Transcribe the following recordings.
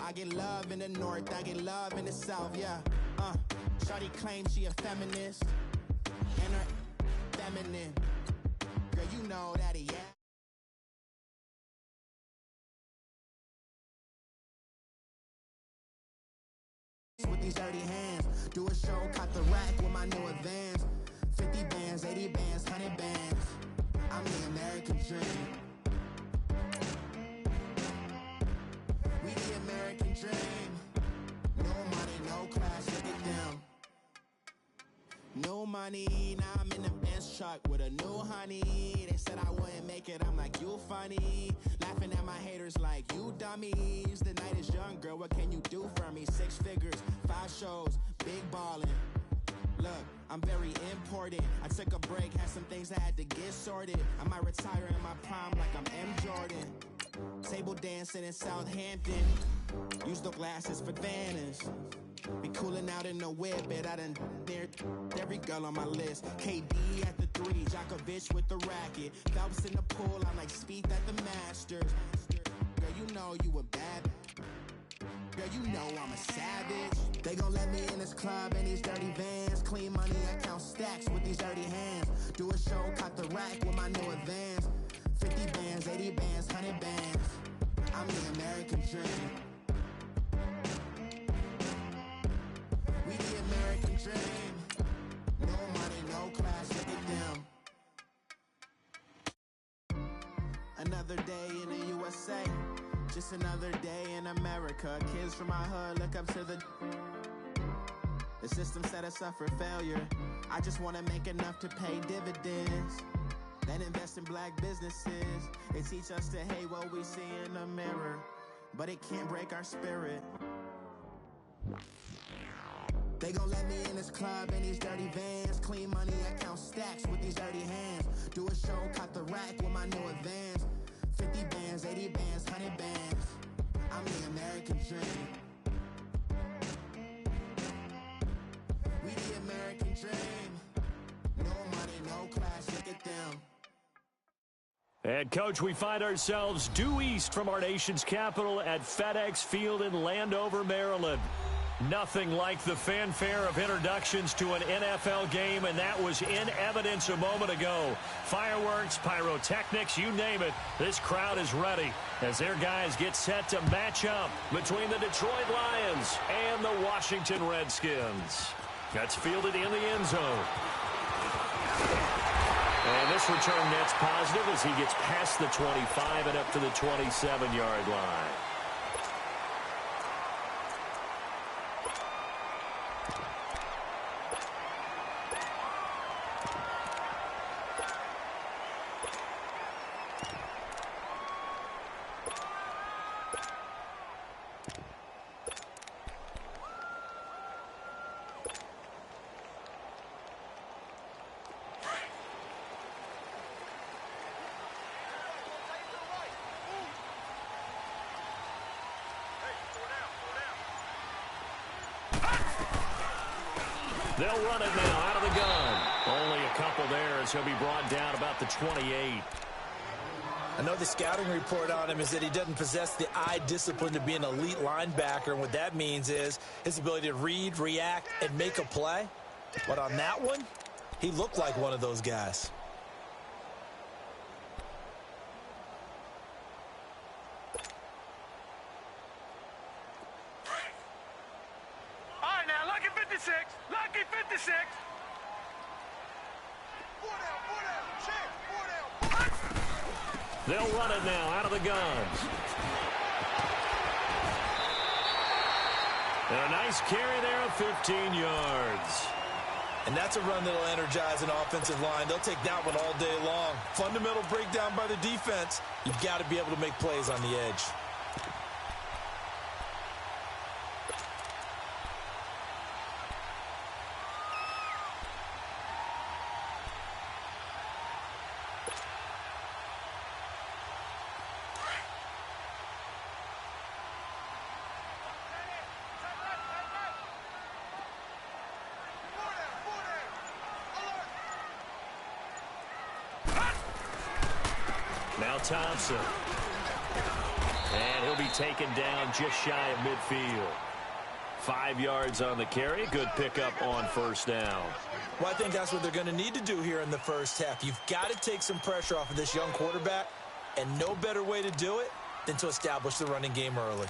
I get love in the north, I get love in the south, yeah. Shawty claims she a feminist, and her feminine. Girl, you know that he with these dirty hands. Do a show, caught the rack with my new advance. 50 bands, 80 bands, 100 bands. I'm the American dream. We the American dream. No money, no class, look at them. No money, now I'm in the Benz truck with a new honey. They said I wouldn't make it, I'm like, you funny. Laughing at my haters like, you dummies. The night is young, girl, what can you do for me? 6 figures, 5 shows, big ballin'. Look, I'm very important. I took a break, had some things I had to get sorted. I might retire in my prime like I'm M. Jordan. Table dancing in Southampton. Use the glasses for Vannas. Be cooling out in the whip, but I done near every girl on my list. KD at the 3, Djokovic with the racket. Phelps in the pool, I'm like Spieth at the Masters. Girl, you know you a bad. Girl, you know I'm a savage. They gon' let me in this club in these dirty vans. Clean money, I count stacks with these dirty hands. Do a show, caught the rack with my new advance. 50 bands, 80 bands, 100 bands. I'm the American dream. We the American dream. No money, no class, look at them. Another day in the USA. Just another day in America. Kids from my hood look up to the system set us up for failure. I just want to make enough to pay dividends. Then invest in black businesses. They teach us to hate what we see in the mirror, but it can't break our spirit. They gon' let me in this club in these dirty vans. Clean money, I count stacks with these dirty hands. Do a show, caught the rack with my new advance. 50 bands, 80 bands, 100 bands. I'm the American dream. We the American dream. No money, no class, look at them. And, Coach, we find ourselves due east from our nation's capital at FedEx Field in Landover, Maryland. Nothing like the fanfare of introductions to an NFL game, and that was in evidence a moment ago. Fireworks, pyrotechnics, you name it. This crowd is ready as their guys get set to match up between the Detroit Lions and the Washington Redskins. That's fielded in the end zone. And this return net's positive as he gets past the 25 and up to the 27-yard line. They'll run it now out of the gun. Only a couple there as he'll be brought down about the 28. I know the scouting report on him is that he doesn't possess the eye discipline to be an elite linebacker, and what that means is his ability to read, react, and make a play. But on that one, he looked like one of those guys. Lucky 56. They'll run it now out of the guns. And a nice carry there of 15 yards. And that's a run that'll energize an offensive line. They'll take that one all day long. Fundamental breakdown by the defense. You've got to be able to make plays on the edge. Now Thompson. And he'll be taken down just shy of midfield. 5 yards on the carry. Good pickup on first down. Well, I think that's what they're going to need to do here in the first half. You've got to take some pressure off of this young quarterback, and no better way to do it than to establish the running game early.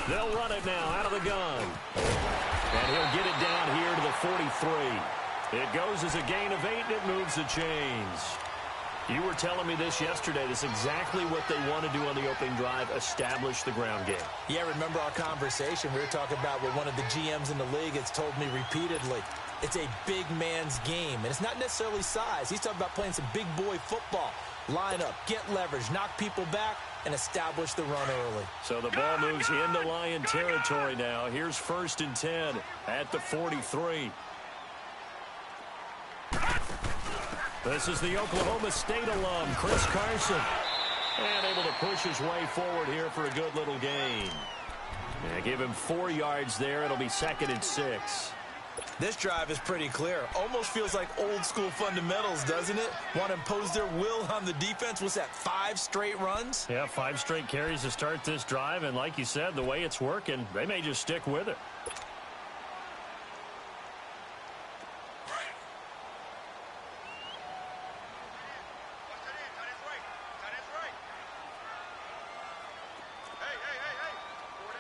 They'll run it now out of the gun. And he'll get it down here to the 43. It goes as a gain of 8, and it moves the chains. You were telling me this yesterday. This is exactly what they want to do on the opening drive, establish the ground game. Yeah, remember our conversation. We were talking about what one of the GMs in the league has told me repeatedly. It's a big man's game, and it's not necessarily size. He's talking about playing some big boy football. Line up, get leverage, knock people back, and establish the run early. So the ball moves into Lion territory now. Here's 1st and 10 at the 43. This is the Oklahoma State alum, Chris Carson. And able to push his way forward here for a good little gain. Yeah, give him 4 yards there. It'll be 2nd and 6. This drive is pretty clear. Almost feels like old school fundamentals, doesn't it? Want to impose their will on the defense. What's that, 5 straight runs? Yeah, 5 straight carries to start this drive. And like you said, the way it's working, they may just stick with it.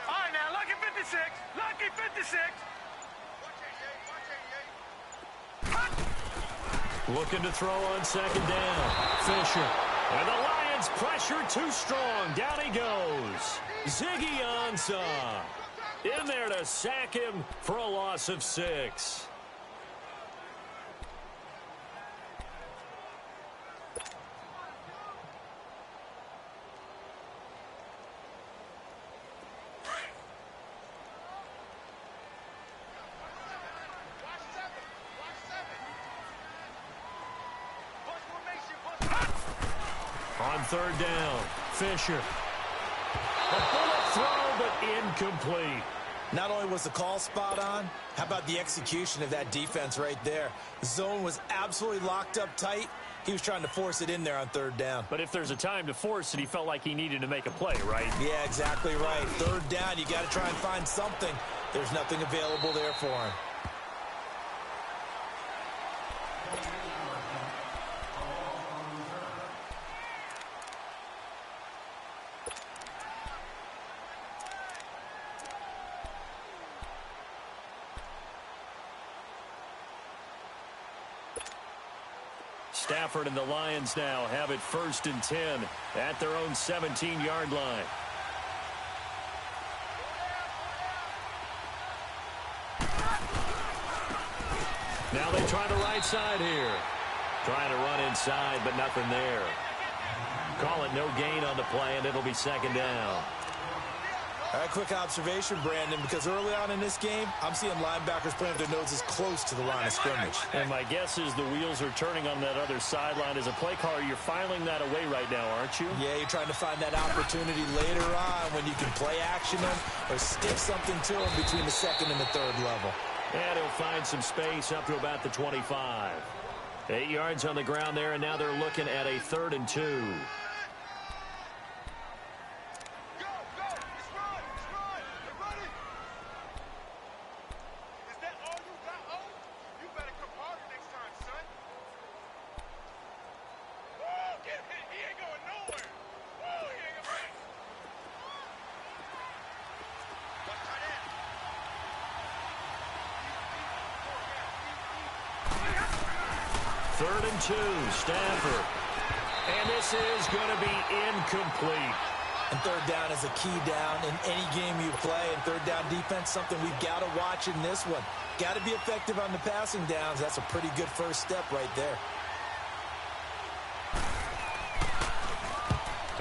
All right, now, lucky 56. Lucky 56. Looking to throw on 2nd down. Fisher. And the Lions pressure too strong. Down he goes. Ziggy Ansah in there to sack him for a loss of 6. On 3rd down, Fisher. A bullet throw, but incomplete. Not only was the call spot on, how about the execution of that defense right there? The zone was absolutely locked up tight. He was trying to force it in there on 3rd down. But if there's a time to force it, he felt like he needed to make a play, right? Yeah, exactly right. 3rd down, you got to try and find something. There's nothing available there for him. Stafford and the Lions now have it 1st and 10 at their own 17-yard line. Now they try the right side here. Trying to run inside, but nothing there. Call it no gain on the play, and it'll be 2nd down. All right, quick observation, Brandon, because early on in this game, I'm seeing linebackers playing with their noses close to the line of scrimmage. And my guess is the wheels are turning on that other sideline. As a play caller, you're filing that away right now, aren't you? Yeah, you're trying to find that opportunity later on when you can play action them or stick something to them between the 2nd and the 3rd level. And he'll find some space up to about the 25. 8 yards on the ground there, and now they're looking at a 3rd and 2. Third and 2, Stafford. And this is going to be incomplete. And 3rd down is a key down in any game you play. And 3rd down defense, something we've got to watch in this one. Got to be effective on the passing downs. That's a pretty good first step right there.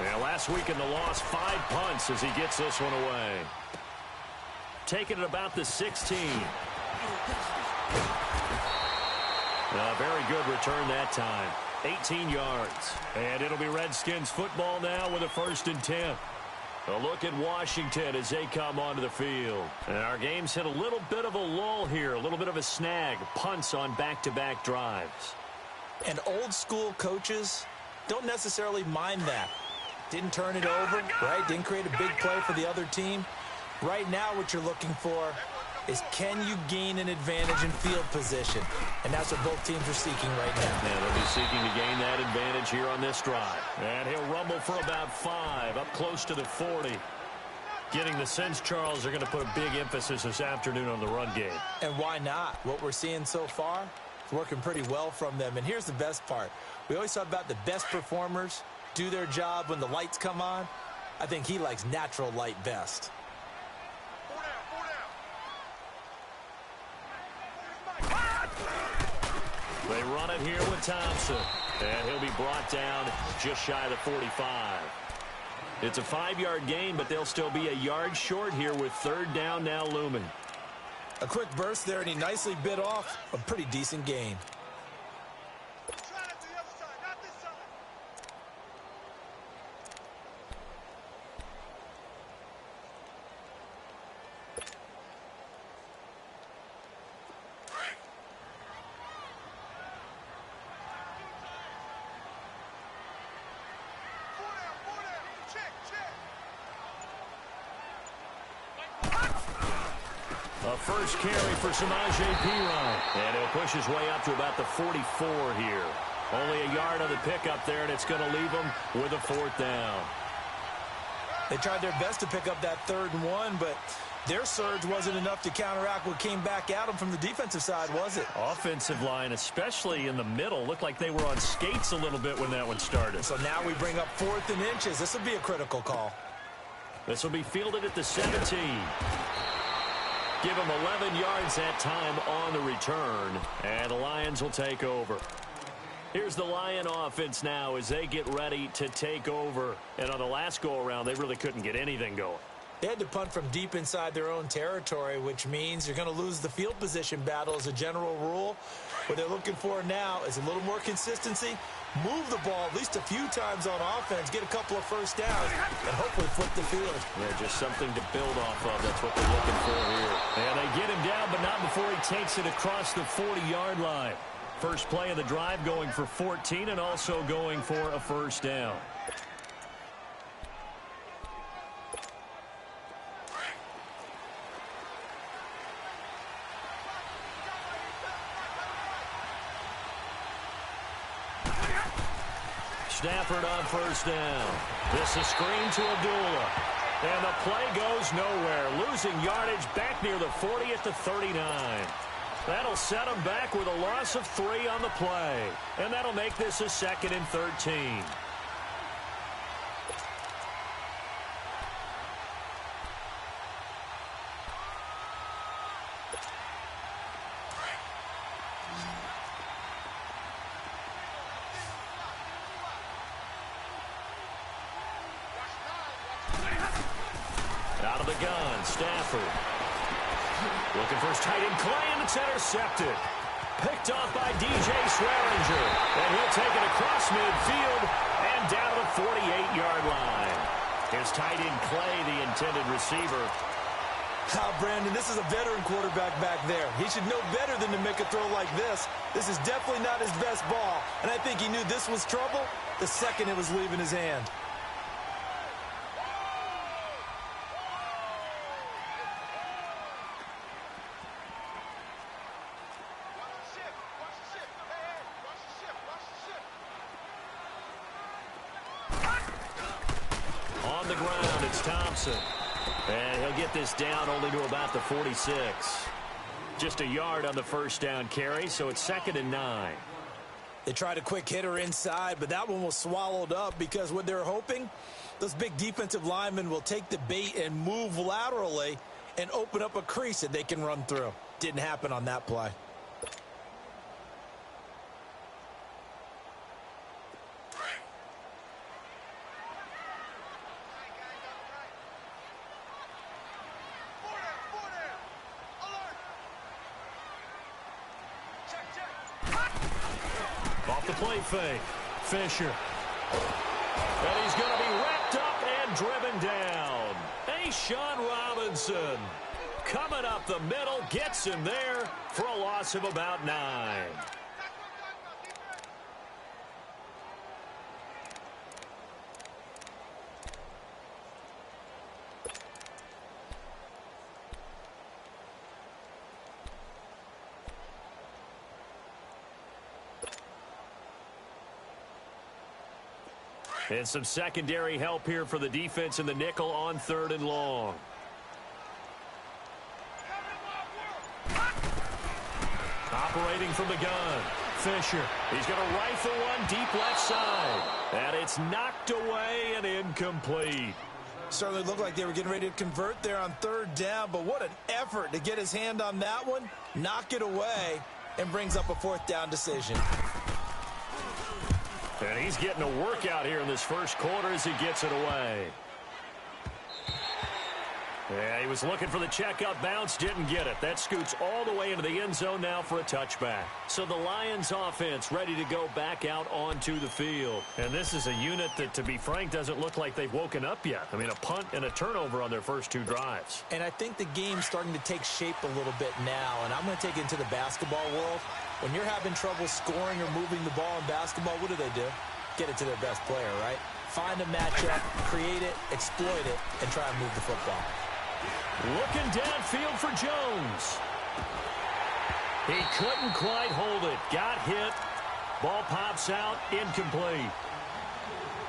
And last week in the loss, 5 punts as he gets this one away. Taking it about the 16. A very good return that time. 18 yards. And it'll be Redskins football now with a 1st and 10. A look at Washington as they come onto the field. And our game's hit a little bit of a lull here, a little bit of a snag. Punts on back-to-back drives. And old-school coaches don't necessarily mind that. Didn't turn it over, right? Didn't create a big play for the other team. Right now what you're looking for is can you gain an advantage in field position? And that's what both teams are seeking right now. Yeah, they'll be seeking to gain that advantage here on this drive. And he'll rumble for about 5, up close to the 40. Getting the sense, Charles, they're going to put a big emphasis this afternoon on the run game. And why not? What we're seeing so far is working pretty well from them. And here's the best part. We always talk about the best performers do their job when the lights come on. I think he likes natural light best. They run it here with Thompson. And he'll be brought down just shy of the 45. It's a 5-yard gain, but they'll still be a yard short here with 3rd down now looming. A quick burst there, and he nicely bit off a pretty decent gain. A first carry for Samaje Perine. And he'll push his way up to about the 44 here. Only a yard on the pickup there, and it's going to leave him with a 4th down. They tried their best to pick up that 3rd and 1, but their surge wasn't enough to counteract what came back at them from the defensive side, was it? Offensive line, especially in the middle, looked like they were on skates a little bit when that one started. So now we bring up 4th and inches. This will be a critical call. This will be fielded at the 17. Give him 11 yards that time on the return, and the Lions will take over. Here's the Lion offense now as they get ready to take over. And on the last go-around, they really couldn't get anything going. They had to punt from deep inside their own territory, which means you're going to lose the field position battle as a general rule. What they're looking for now is a little more consistency, move the ball at least a few times on offense, get a couple of first downs, and hopefully flip the field. Yeah, just something to build off of. That's what they're looking for here. And they get him down, but not before he takes it across the 40-yard line. First play of the drive going for 14 and also going for a first down. Stafford on first down. This is screen to Abdullah. And the play goes nowhere. Losing yardage back near the 40 at the 39. That'll set them back with a loss of 3 on the play. And that'll make this a 2nd and 13. Out of the gun, Stafford. Looking for his tight end, Clay, and it's intercepted. Picked off by DJ Swearinger. And he'll take it across midfield and down to the 48-yard line. Here's tight end Clay, the intended receiver. Brandon, this is a veteran quarterback back there. He should know better than to make a throw like this. This is definitely not his best ball. And I think he knew this was trouble the second it was leaving his hand. On the ground, it's Thompson. And he'll get this down only to about the 46. Just a yard on the first down carry, so it's 2nd and 9. They tried a quick hitter inside, but that one was swallowed up because what they're hoping, those big defensive linemen will take the bait and move laterally and open up a crease that they can run through. Didn't happen on that play. off the play fake. Fisher. And he's going to be wrapped up and driven down. Sean Robinson coming up the middle, gets him there for a loss of about 9. And some secondary help here for the defense in the nickel on 3rd and long. Operating from the gun. Fisher. He's going to rifle one deep left side. And it's knocked away and incomplete. Certainly looked like they were getting ready to convert there on 3rd down, but what an effort to get his hand on that one, knock it away, and brings up a 4th down decision. And he's getting a workout here in this first quarter as he gets it away. Yeah, he was looking for the checkup bounce, didn't get it. That scoots all the way into the end zone now for a touchback. So the Lions offense ready to go back out onto the field. And this is a unit that, to be frank, doesn't look like they've woken up yet. I mean, a punt and a turnover on their first 2 drives. And I think the game's starting to take shape a little bit now. And I'm going to take it into the basketball world. When you're having trouble scoring or moving the ball in basketball, what do? Get it to their best player, right? Find a matchup, create it, exploit it, and try and move the football. Looking downfield for Jones. He couldn't quite hold it. Got hit. Ball pops out. Incomplete.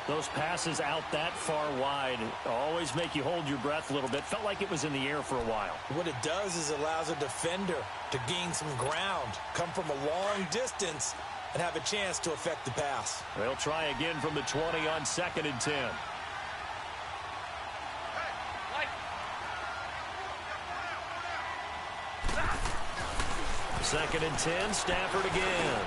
Those passes out that far wide always make you hold your breath a little bit. Felt like it was in the air for a while. What it does is it allows a defender to gain some ground, come from a long distance, and have a chance to affect the pass. They'll try again from the 20 on 2nd and 10. Second and 10, Stafford again.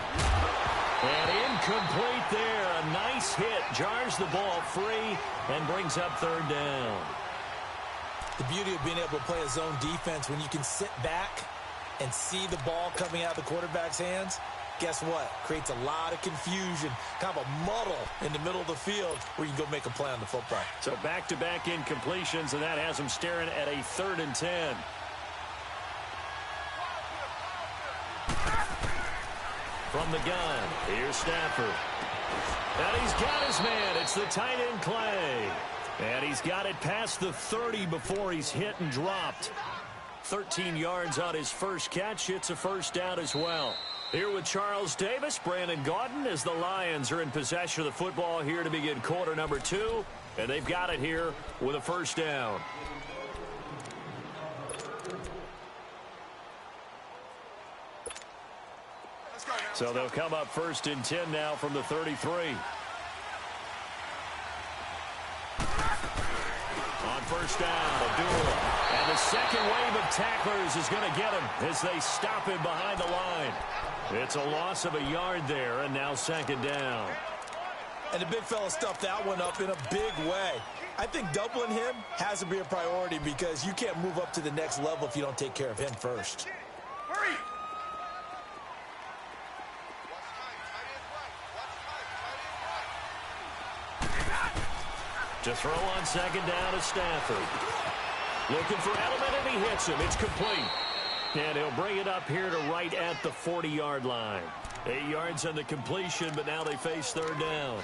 And incomplete there. A nice hit. Jars the ball free and brings up 3rd down. The beauty of being able to play a zone defense when you can sit back and see the ball coming out of the quarterback's hands, guess what? Creates a lot of confusion, kind of a muddle in the middle of the field where you can go make a play on the football. So back-to-back incompletions, and that has them staring at a 3rd and 10. From the gun, here's Stafford. And he's got his man. It's the tight end Clay. And he's got it past the 30 before he's hit and dropped. 13 yards on his first catch. It's a 1st down as well. Here with Charles Davis, Brandon Gaudin, as the Lions are in possession of the football here to begin quarter number 2. And they've got it here with a 1st down. So they'll come up 1st and 10 now from the 33. On 1st down, Abdul. And the second wave of tacklers is going to get him as they stop him behind the line. It's a loss of a yard there, and now 2nd down. And the big fella stuffed that one up in a big way. I think doubling him has to be a priority because you can't move up to the next level if you don't take care of him first. Hurry! To throw on 2nd down is Stafford. Looking for Edelman, and he hits him. It's complete. And he'll bring it up here to right at the 40-yard line. 8 yards on the completion, but now they face 3rd down.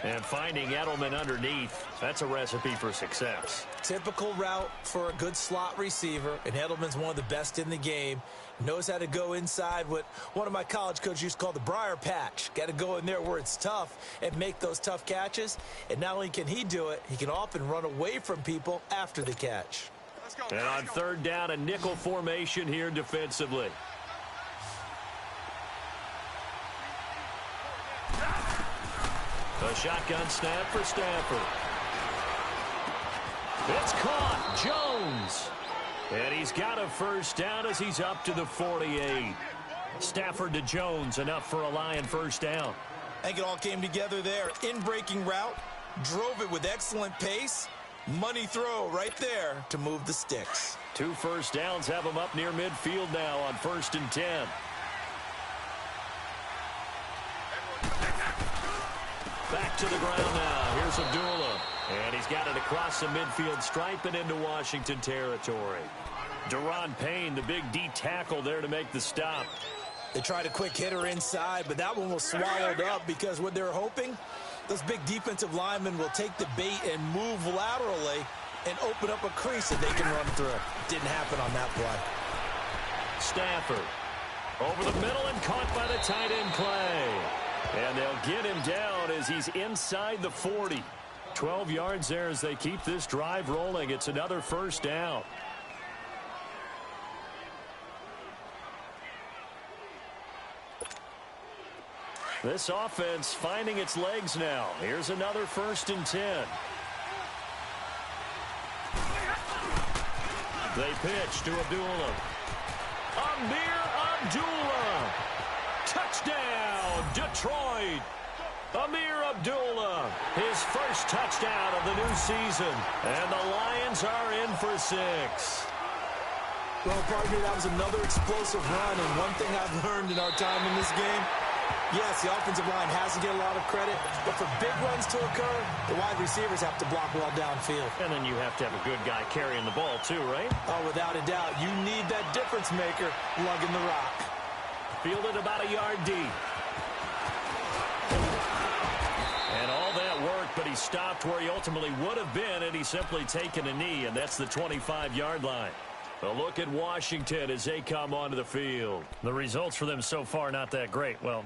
And finding Edelman underneath, that's a recipe for success. Typical route for a good slot receiver, and Edelman's one of the best in the game. Knows how to go inside what one of my college coaches used to call the briar patch. Got to go in there where it's tough and make those tough catches. And not only can he do it, he can often run away from people after the catch. And on 3rd down, a nickel formation here defensively. A shotgun snap for Stafford. It's caught. Jones. And he's got a 1st down as he's up to the 48. Stafford to Jones, enough for a Lion 1st down. I think it all came together there. In-breaking route, drove it with excellent pace. Money throw right there to move the sticks. 2 1st downs have him up near midfield now on 1st and 10. to the ground now. Here's Abdullah. And he's got it across the midfield stripe and into Washington territory. Deron Payne, the big D tackle there to make the stop. They tried a quick hitter inside, but that one was swallowed up because what they're hoping, those big defensive linemen will take the bait and move laterally and open up a crease that they can run through. Didn't happen on that play. Stafford over the middle and caught by the tight end Clay. And they'll get him down as he's inside the 40. 12 yards there as they keep this drive rolling. It's another first down. This offense finding its legs now. Here's another 1st and 10. They pitch to Abdullah. Amir Abdullah. Touchdown, Detroit. Amir Abdullah, his first touchdown of the new season. And the Lions are in for 6. Well, partner, that was another explosive run. And one thing I've learned in our time in this game, yes, the offensive line has to get a lot of credit, but for big runs to occur, the wide receivers have to block well downfield. And then you have to have a good guy carrying the ball too, right? Oh, without a doubt. You need that difference maker lugging the rock. Fielded about a yard deep. And all that work, but he stopped where he ultimately would have been, and he's simply taken a knee, and that's the 25-yard line. A look at Washington as they come onto the field. The results for them so far not that great. Well,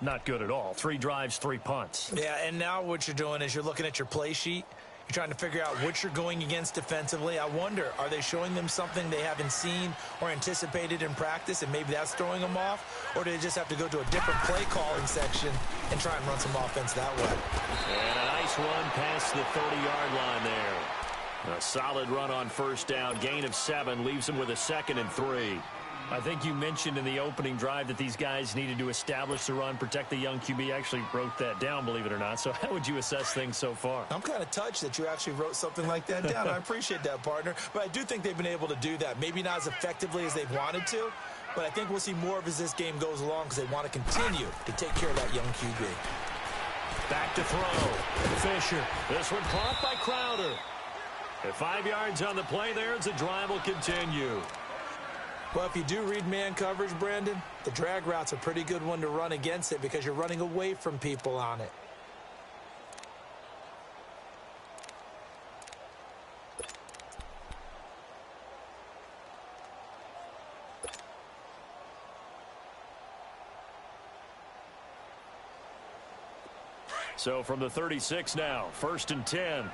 not good at all. 3 drives, 3 punts. Yeah, and now what you're doing is you're looking at your play sheet. You're trying to figure out what you're going against defensively. I wonder, are they showing them something they haven't seen or anticipated in practice, and maybe that's throwing them off? Or do they just have to go to a different play calling section and try and run some offense that way? And a nice run past the 30-yard line there. A solid run on first down. Gain of 7 leaves them with a 2nd and 3. I think you mentioned in the opening drive that these guys needed to establish the run, protect the young QB. Actually wrote that down, believe it or not. So how would you assess things so far? I'm kind of touched that you actually wrote something like that down. I appreciate that, partner. But I do think they've been able to do that. Maybe not as effectively as they've wanted to, but I think we'll see more of as this game goes along because they want to continue to take care of that young QB. Back to throw. Fisher. This one caught by Crowder. At 5 yards on the play there as the drive will continue. Well, if you do read man coverage, Brandon, the drag route's a pretty good one to run against it because you're running away from people on it. So from the 36 now, 1st and 10.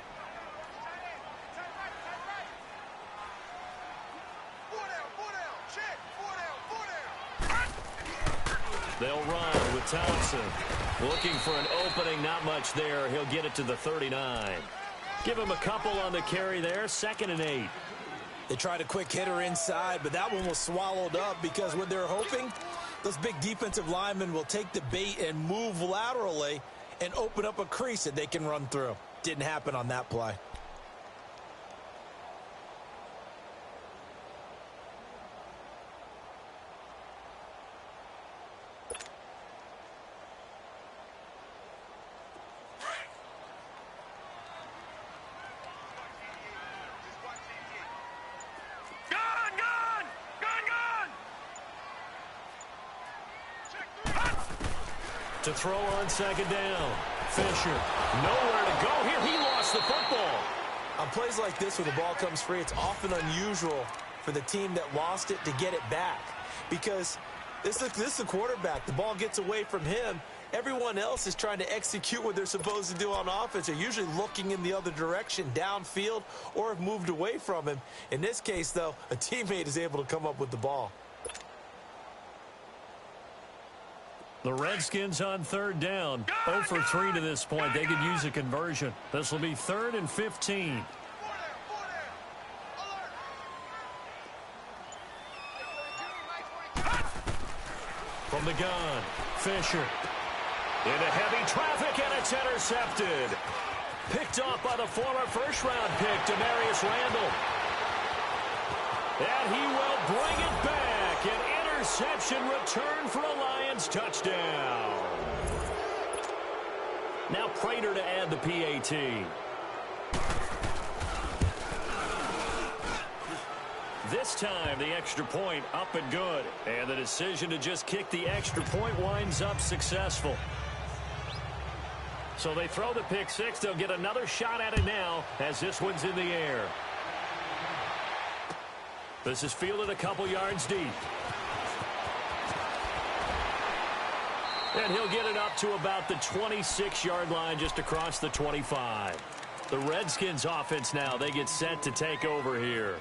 They'll run with Thompson. Looking for an opening, not much there. He'll get it to the 39. Give him a couple on the carry there, 2nd and 8. They tried a quick hitter inside, but that one was swallowed up because what they're hoping, those big defensive linemen will take the bait and move laterally and open up a crease that they can run through. Didn't happen on that play. To throw on 2nd down. Fisher, nowhere to go here. He lost the football. On plays like this where the ball comes free, it's often unusual for the team that lost it to get it back. Because this is the quarterback. The ball gets away from him. Everyone else is trying to execute what they're supposed to do on offense. They're usually looking in the other direction, downfield, or have moved away from him. In this case, though, a teammate is able to come up with the ball. The Redskins on 3rd down. 0 for 3 to this point. They could use a conversion. This will be 3rd and 15. From the gun, Fisher. Into heavy traffic, and it's intercepted. Picked off by the former first-round pick, Demarius Randall. And he will bring it back. An interception return for a Lions touchdown. Now Prater to add the PAT. This time, the extra point up and good. And the decision to just kick the extra point winds up successful. So they throw the pick six. They'll get another shot at it now as this one's in the air. This is fielded a couple yards deep. And he'll get it up to about the 26-yard line just across the 25. The Redskins offense now, they get set to take over here.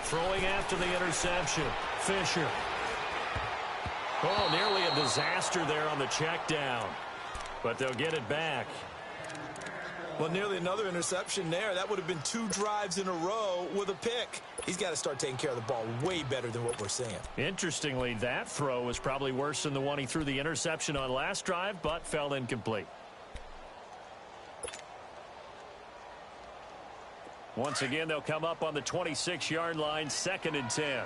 Throwing after the interception, Fisher. Oh, nearly a disaster there on the check down. But they'll get it back. Well, nearly another interception there. That would have been 2 drives in a row with a pick. He's got to start taking care of the ball way better than what we're seeing. Interestingly, that throw was probably worse than the one he threw the interception on last drive, but fell incomplete. Once again, they'll come up on the 26-yard line, 2nd and 10.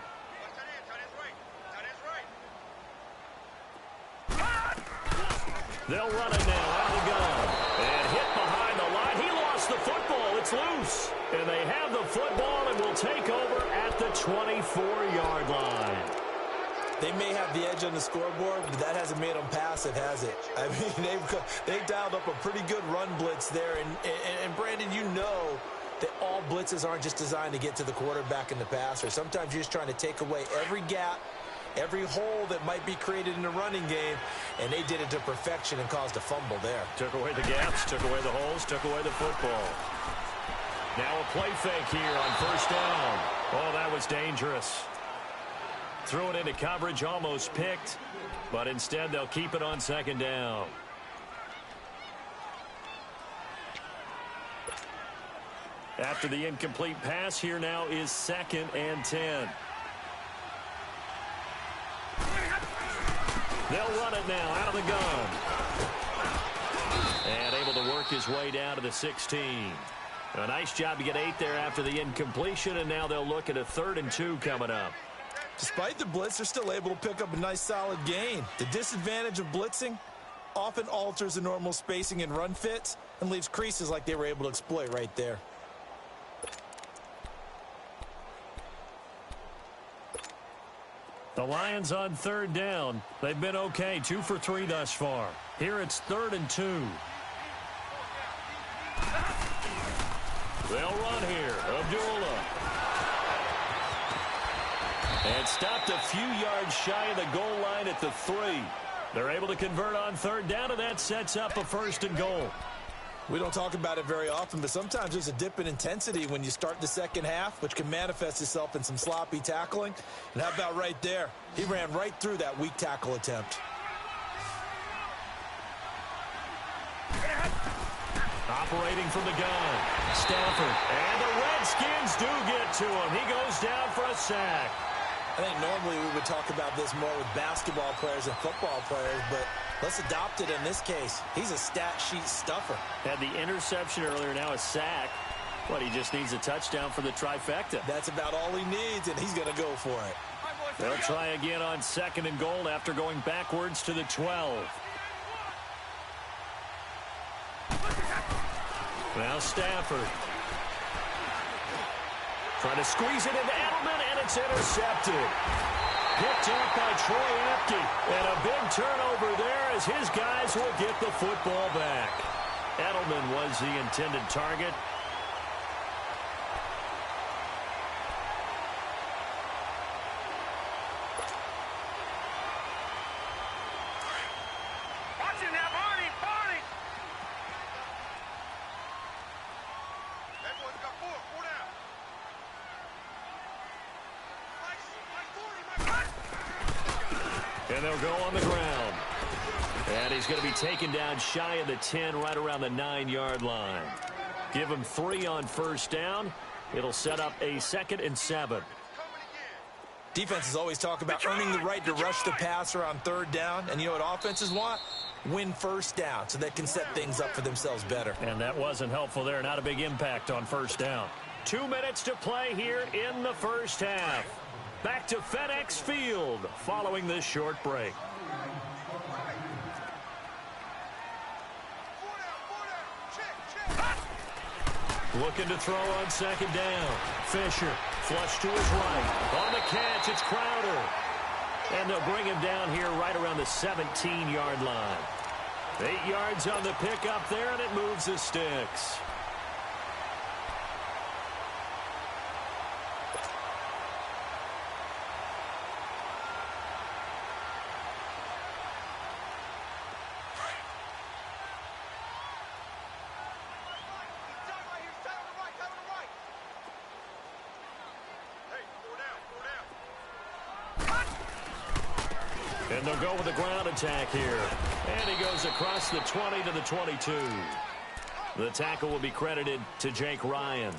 They'll run it now out of the gun. And hit behind the line. He lost the football. It's loose. And they have the football and will take over at the 24-yard line. They may have the edge on the scoreboard, but that hasn't made them pass it, has it? I mean, they've dialed up a pretty good run blitz there. And Brandon, you know that all blitzes aren't just designed to get to the quarterback and the passer. Sometimes you're just trying to take away every gap, every hole that might be created in the running game, and they did it to perfection and caused a fumble there. Took away the gaps, took away the holes, took away the football. Now a play fake here on 1st down. Oh, that was dangerous. Threw it into coverage, almost picked, but instead they'll keep it on 2nd down. After the incomplete pass, here now is 2nd and 10. They'll run it now out of the gun. And able to work his way down to the 16. A nice job to get 8 there after the incompletion, and now they'll look at a 3rd and 2 coming up. Despite the blitz, they're still able to pick up a nice solid gain. The disadvantage of blitzing often alters the normal spacing and run fits and leaves creases like they were able to exploit right there. The Lions on 3rd down. They've been okay, 2 for 3 thus far. Here it's 3rd and 2. They'll run here. Abdullah. And stopped a few yards shy of the goal line at the 3. They're able to convert on 3rd down, and that sets up a 1st and goal. We don't talk about it very often, but sometimes there's a dip in intensity when you start the second half, which can manifest itself in some sloppy tackling. And how about right there? He ran right through that weak tackle attempt. Operating from the gun, Stafford. And the Redskins do get to him. He goes down for a sack. I think normally we would talk about this more with basketball players and football players, but let's adopt it in this case. He's a stat sheet stuffer. Had the interception earlier, now a sack. But he just needs a touchdown for the trifecta. That's about all he needs, and he's going to go for it. They'll try again on 2nd and goal after going backwards to the 12. Now Stafford. Trying to squeeze it into Edelman, and it's intercepted. Picked up by Troy Apke. And a big turnover there as his guys will get the football back. Edelman was the intended target. Watch him now, Barney! Barney! That one's got 4 down. And they'll go on the ground. And he's going to be taken down shy of the 10, right around the 9-yard line. Give him 3 on first down. It'll set up a 2nd and 7. Defenses always talk about earning the right to rush the passer on 3rd down. And you know what offenses want? Win first down so they can set things up for themselves better. And that wasn't helpful there. Not a big impact on first down. 2 minutes to play here in the first half. Back to FedEx Field following this short break. Looking to throw on 2nd down. Fisher, flush to his right. On the catch, it's Crowder. And they'll bring him down here right around the 17-yard line. 8 yards on the pickup there, and it moves the sticks. And they'll go with a ground attack here. And he goes across the 20 to the 22. The tackle will be credited to Jake Ryan.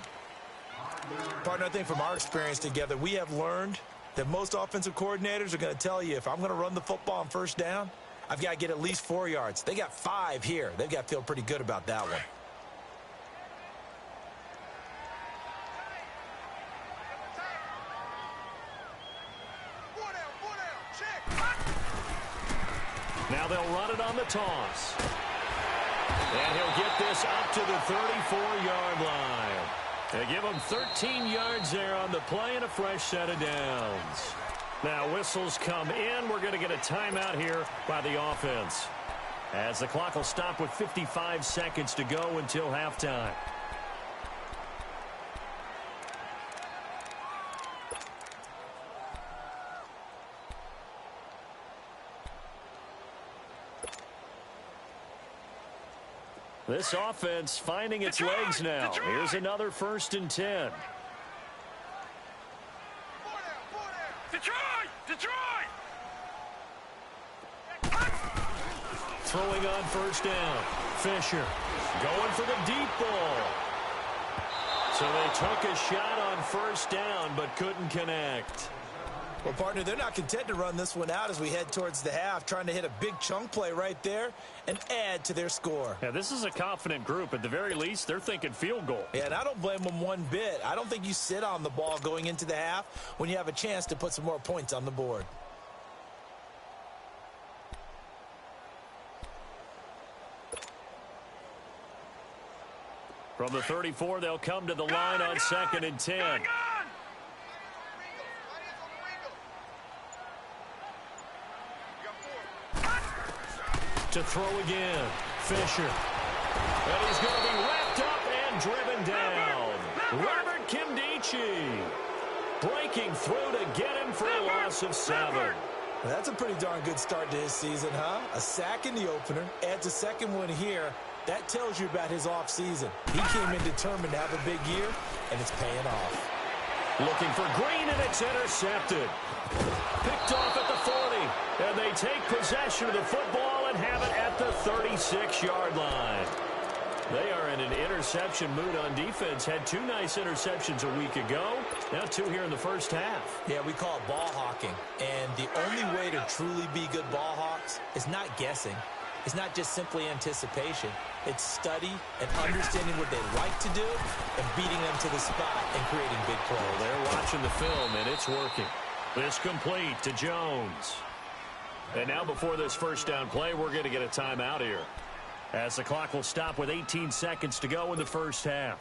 Partner, I think from our experience together, we have learned that most offensive coordinators are going to tell you, if I'm going to run the football on first down, I've got to get at least 4 yards. They got 5 here. They've got to feel pretty good about that one. Now they'll run it on the toss. And he'll get this up to the 34-yard line. They give him 13 yards there on the play and a fresh set of downs. Now whistles come in. We're going to get a timeout here by the offense, as the clock will stop with 55 seconds to go until halftime. This offense finding its legs now. Here's another 1st and 10. Detroit! Throwing on first down. Fisher going for the deep ball. So they took a shot on first down but couldn't connect. Well, partner, they're not content to run this one out as we head towards the half, trying to hit a big chunk play right there and add to their score. Yeah, this is a confident group. At the very least, they're thinking field goal. Yeah, and I don't blame them one bit. I don't think you sit on the ball going into the half when you have a chance to put some more points on the board. From the 34, they'll come to the line on 2nd and 10. To throw again. Fisher. And he's going to be wrapped up and driven down. Robert Kimdichie breaking through to get him for a loss of 7. That's a pretty darn good start to his season, huh? A sack in the opener, adds a 2nd one here. That tells you about his offseason. He came in determined to have a big year, and it's paying off. Looking for Green, and it's intercepted. Picked off at the 40, and they take possession of the football and have it at the 36-yard line. They are in an interception mood on defense. Had 2 nice interceptions a week ago. Now 2 here in the first half. Yeah, we call it ball hawking. And the only way to truly be good ball hawks is not guessing. It's not just simply anticipation. It's study and understanding what they like to do and beating them to the spot and creating big plays. Well, they're watching the film, and it's working. This complete to Jones. And now before this first down play, we're going to get a timeout here, as the clock will stop with 18 seconds to go in the first half.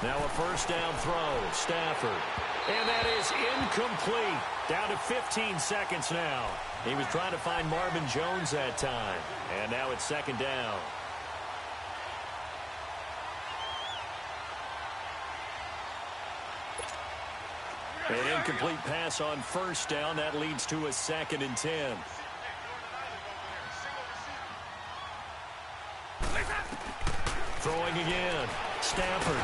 Now a first down throw. Stafford. And that is incomplete. Down to 15 seconds now. He was trying to find Marvin Jones that time. And now it's 2nd down. An incomplete pass on first down. That leads to a 2nd and 10. Throwing again. Stafford.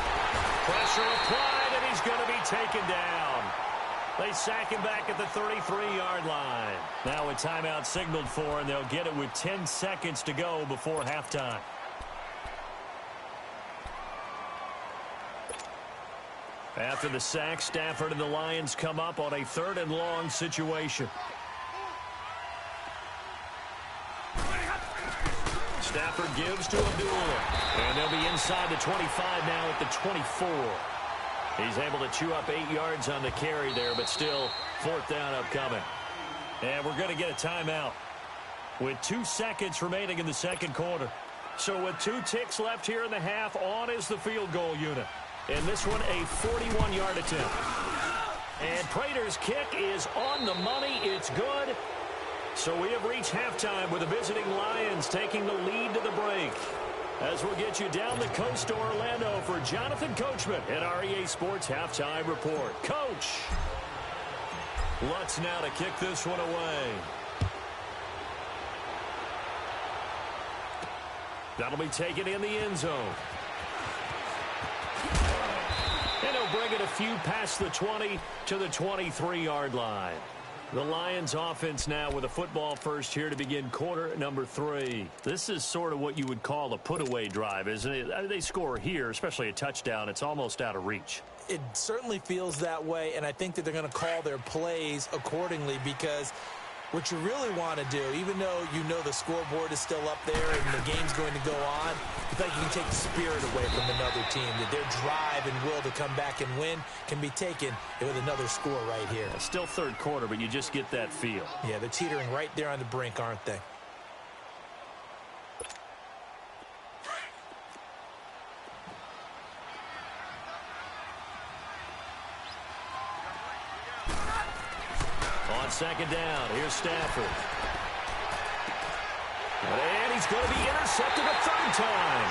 Pressure applied, and he's going to be taken down. They sack him back at the 33-yard line. Now a timeout signaled for, and they'll get it with 10 seconds to go before halftime. After the sack, Stafford and the Lions come up on a 3rd and long situation. Stafford gives to Abdullah, and they'll be inside the 25 now at the 24. He's able to chew up 8 yards on the carry there, but still 4th down upcoming. And we're going to get a timeout with 2 seconds remaining in the second quarter. So with 2 ticks left here in the half, on is the field goal unit. And this one a 41-yard attempt. And Prater's kick is on the money. It's good. So we have reached halftime with the visiting Lions taking the lead to the break. As we'll get you down the coast to Orlando for Jonathan Coachman at REA Sports Halftime Report. Coach, Lutz now to kick this one away. That'll be taken in the end zone. And he'll bring it a few past the 20 to the 23-yard line. The Lions offense now with a football first here to begin quarter number 3. This is sort of what you would call a put-away drive, isn't it? They score here, especially a touchdown. It's almost out of reach. It certainly feels that way, and I think that they're going to call their plays accordingly, because what you really want to do, even though you know the scoreboard is still up there and the game's going to go on, you think you can take the spirit away from another team, that their drive and will to come back and win can be taken with another score right here. It's still third quarter, but you just get that feel. Yeah, they're teetering right there on the brink, aren't they? On second down, here's Stafford. And he's going to be intercepted a 3rd time.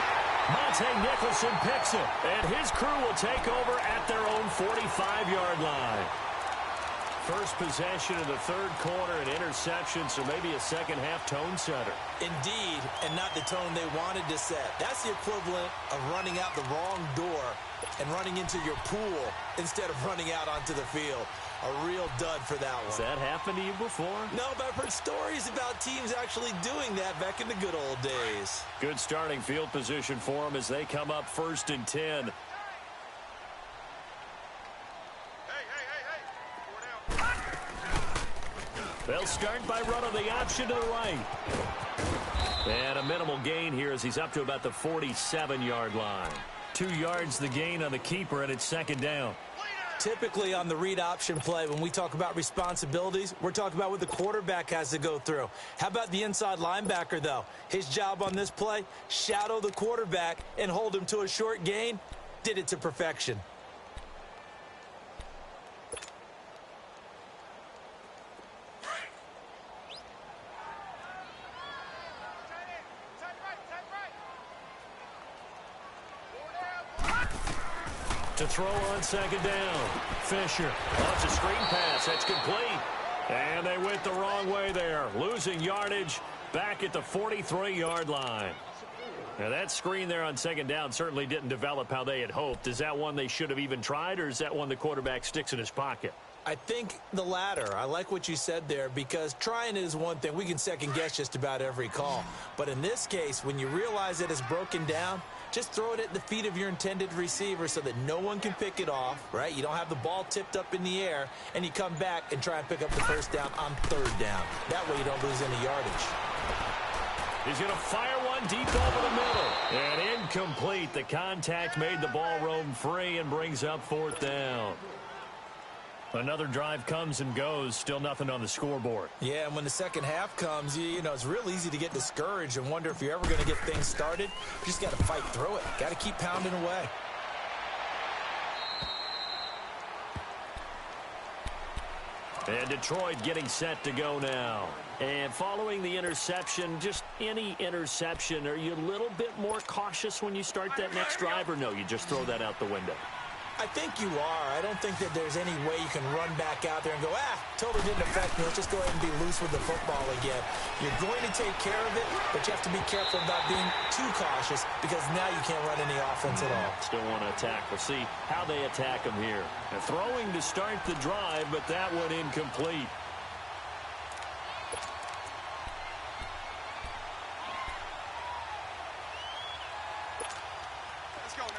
Monte Nicholson picks it, and his crew will take over at their own 45-yard line. First possession of the 3rd quarter, an interception, so maybe a second-half tone setter. Indeed, and not the tone they wanted to set. That's the equivalent of running out the wrong door and running into your pool instead of running out onto the field. A real dud for that one. Has that happened to you before? No, but I've heard stories about teams actually doing that back in the good old days. Good starting field position for them as they come up 1st and 10. They'll start by running the option to the right. And a minimal gain here as he's up to about the 47-yard line. 2 yards the gain on the keeper, and it's second down. Typically on the read option play, when we talk about responsibilities, we're talking about what the quarterback has to go through. How about the inside linebacker, though? His job on this play, shadow the quarterback and hold him to a short gain. Did it to perfection. To throw on second down. Fisher wants a screen pass. That's complete. And they went the wrong way there. Losing yardage back at the 43-yard line. Now that screen there on second down certainly didn't develop how they had hoped. Is that one they should have even tried, or is that one the quarterback sticks in his pocket? I think the latter. I like what you said there, because trying is one thing. We can second guess just about every call. But in this case, when you realize that it's broken down, just throw it at the feet of your intended receiver so that no one can pick it off, right? You don't have the ball tipped up in the air, and you come back and try and pick up the first down on 3rd down. That way you don't lose any yardage. He's going to fire one deep over the middle. And incomplete. The contact made the ball roam free and brings up 4th down. Another drive comes and goes. Still nothing on the scoreboard. Yeah, and when the second half comes, you know, it's real easy to get discouraged and wonder if you're ever going to get things started. You just got to fight through it. Got to keep pounding away. And Detroit getting set to go now. And following the interception, just any interception, are you a little bit more cautious when you start that next drive, or no, you just throw that out the window? I think you are. I don't think that there's any way you can run back out there and go, totally didn't affect me. Let's just go ahead and be loose with the football again. You're going to take care of it, but you have to be careful about being too cautious because now you can't run any offense at all. Still want to attack. We'll see how they attack him here. And throwing to start the drive, but that one incomplete.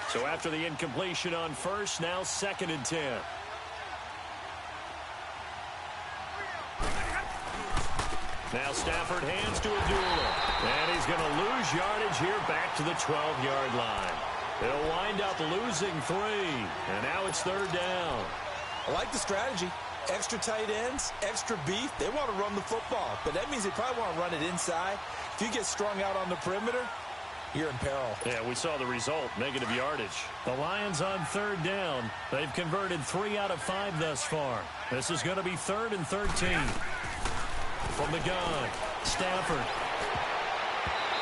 So after the incompletion on first, now 2nd and 10. Now Stafford hands to Abdullah. And he's going to lose yardage here back to the 12-yard line. They'll wind up losing 3. And now it's 3rd down. I like the strategy. Extra tight ends, extra beef. They want to run the football, but that means they probably want to run it inside. If you get strung out on the perimeter, you're in peril. Yeah, we saw the result, negative yardage. The Lions on 3rd down. They've converted 3 out of 5 thus far. This is going to be 3rd and 13. From the gun, Stafford.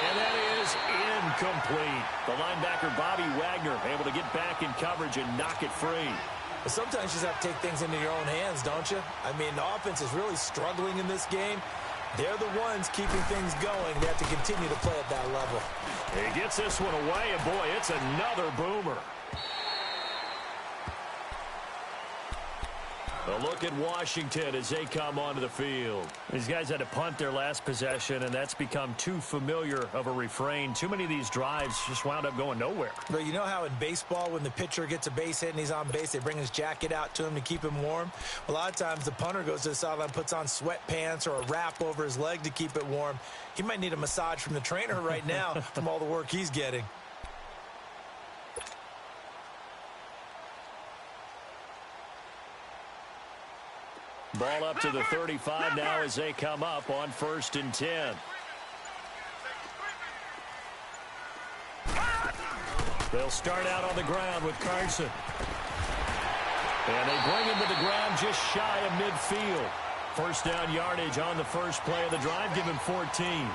And that is incomplete. The linebacker, Bobby Wagner, able to get back in coverage and knock it free. But sometimes you just have to take things into your own hands, don't you? I mean, the offense is really struggling in this game. They're the ones keeping things going. They have to continue to play at that level. He gets this one away, and boy, it's another boomer. A look at Washington as they come onto the field. These guys had to punt their last possession, and that's become too familiar of a refrain. Too many of these drives just wound up going nowhere. But you know how in baseball, when the pitcher gets a base hit and he's on base, they bring his jacket out to him to keep him warm? A lot of times the punter goes to the sideline, puts on sweatpants or a wrap over his leg to keep it warm. He might need a massage from the trainer right now from all the work he's getting. Ball up to the 35 now as they come up on 1st and 10. They'll start out on the ground with Carson. And they bring him to the ground just shy of midfield. 1st down yardage on the first play of the drive. Give him 14.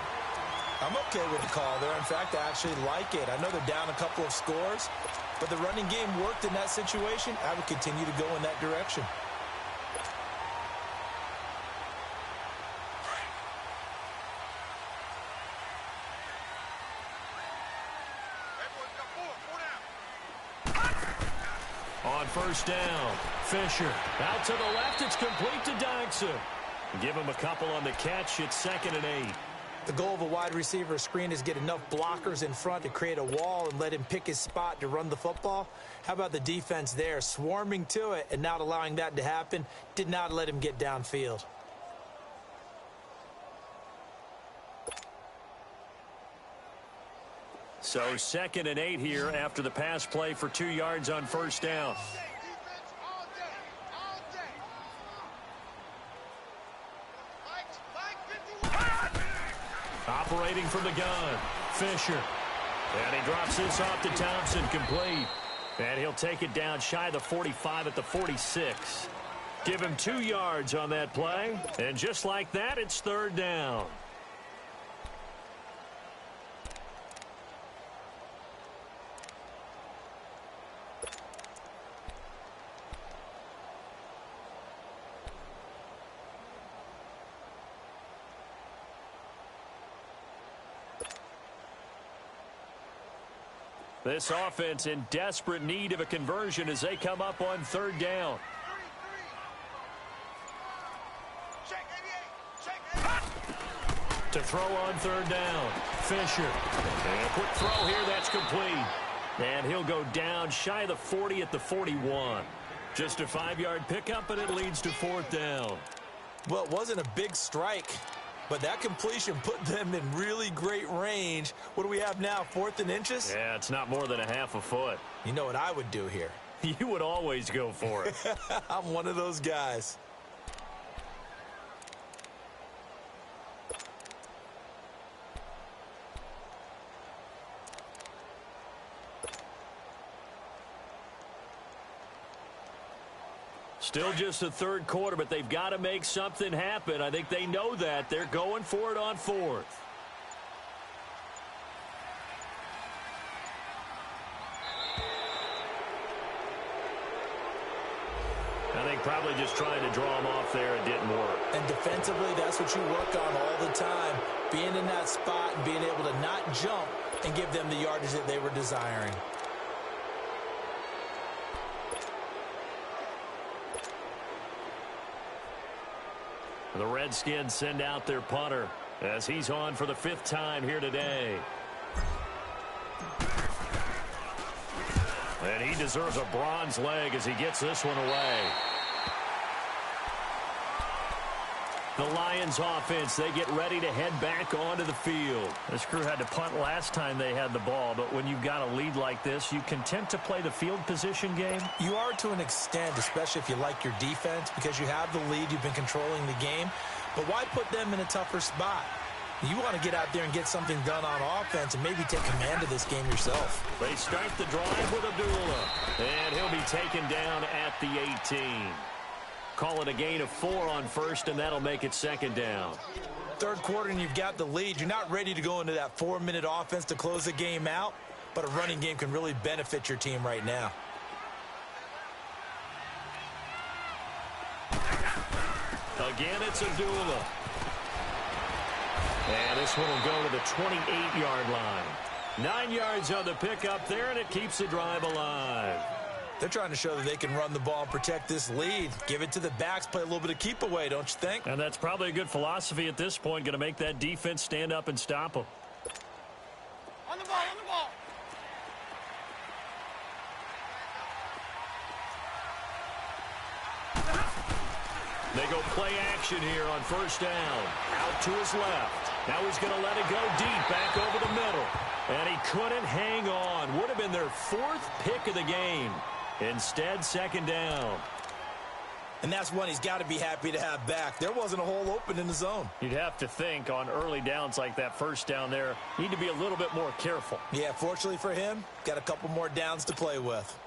I'm okay with the call there. In fact, I actually like it. I know they're down a couple of scores, but the running game worked in that situation. I would continue to go in that direction. On 1st down, Fisher out to the left. It's complete to Dykson. Give him a couple on the catch. It's 2nd and 8. The goal of a wide receiver screen is get enough blockers in front to create a wall and let him pick his spot to run the football. How about the defense there, swarming to it and not allowing that to happen? Did not let him get downfield. So 2nd and 8 here after the pass play for 2 yards on 1st down. Operating from the gun, Fisher. And he drops this off to Thompson, complete. And he'll take it down shy of the 45 at the 46. Give him 2 yards on that play. And just like that, it's 3rd down. This offense in desperate need of a conversion as they come up on 3rd down. To throw on 3rd down, Fisher. And a quick throw here, that's complete. And he'll go down shy of the 40 at the 41. Just a 5-yard pickup, and it leads to 4th down. Well, it wasn't a big strike, but that completion put them in really great range. What do we have now, 4th and inches? Yeah, it's not more than a half a foot. You know what I would do here? You would always go for it. I'm one of those guys. Still just the 3rd quarter, but they've got to make something happen. I think they know that. They're going for it on 4th. I think probably just trying to draw him off there, it didn't work. And defensively, that's what you work on all the time. Being in that spot and being able to not jump and give them the yardage that they were desiring. The Redskins send out their punter as he's on for the 5th time here today. And he deserves a bronze leg as he gets this one away. The Lions offense, they get ready to head back onto the field. This crew had to punt last time they had the ball, but when you've got a lead like this, you content to play the field position game? You are to an extent, especially if you like your defense, because you have the lead, you've been controlling the game. But why put them in a tougher spot? You want to get out there and get something done on offense and maybe take command of this game yourself. They start the drive with Abdullah, and he'll be taken down at the 18. Call it a gain of 4 on first, and that'll make it 2nd down. Third quarter, and you've got the lead. You're not ready to go into that 4-minute offense to close the game out, but a running game can really benefit your team right now. Again, it's Abdullah. And this one will go to the 28-yard line. 9 yards on the pickup there, and it keeps the drive alive. They're trying to show that they can run the ball and protect this lead. Give it to the backs, play a little bit of keep away, don't you think? And that's probably a good philosophy at this point, going to make that defense stand up and stop them. On the ball, on the ball. They go play action here on 1st down. Out to his left. Now he's going to let it go deep back over the middle. And he couldn't hang on. Would have been their 4th pick of the game. Instead, 2nd down. And that's one he's got to be happy to have back. There wasn't a hole open in the zone. You'd have to think on early downs like that 1st down there, need to be a little bit more careful. Yeah, fortunately for him, got a couple more downs to play with.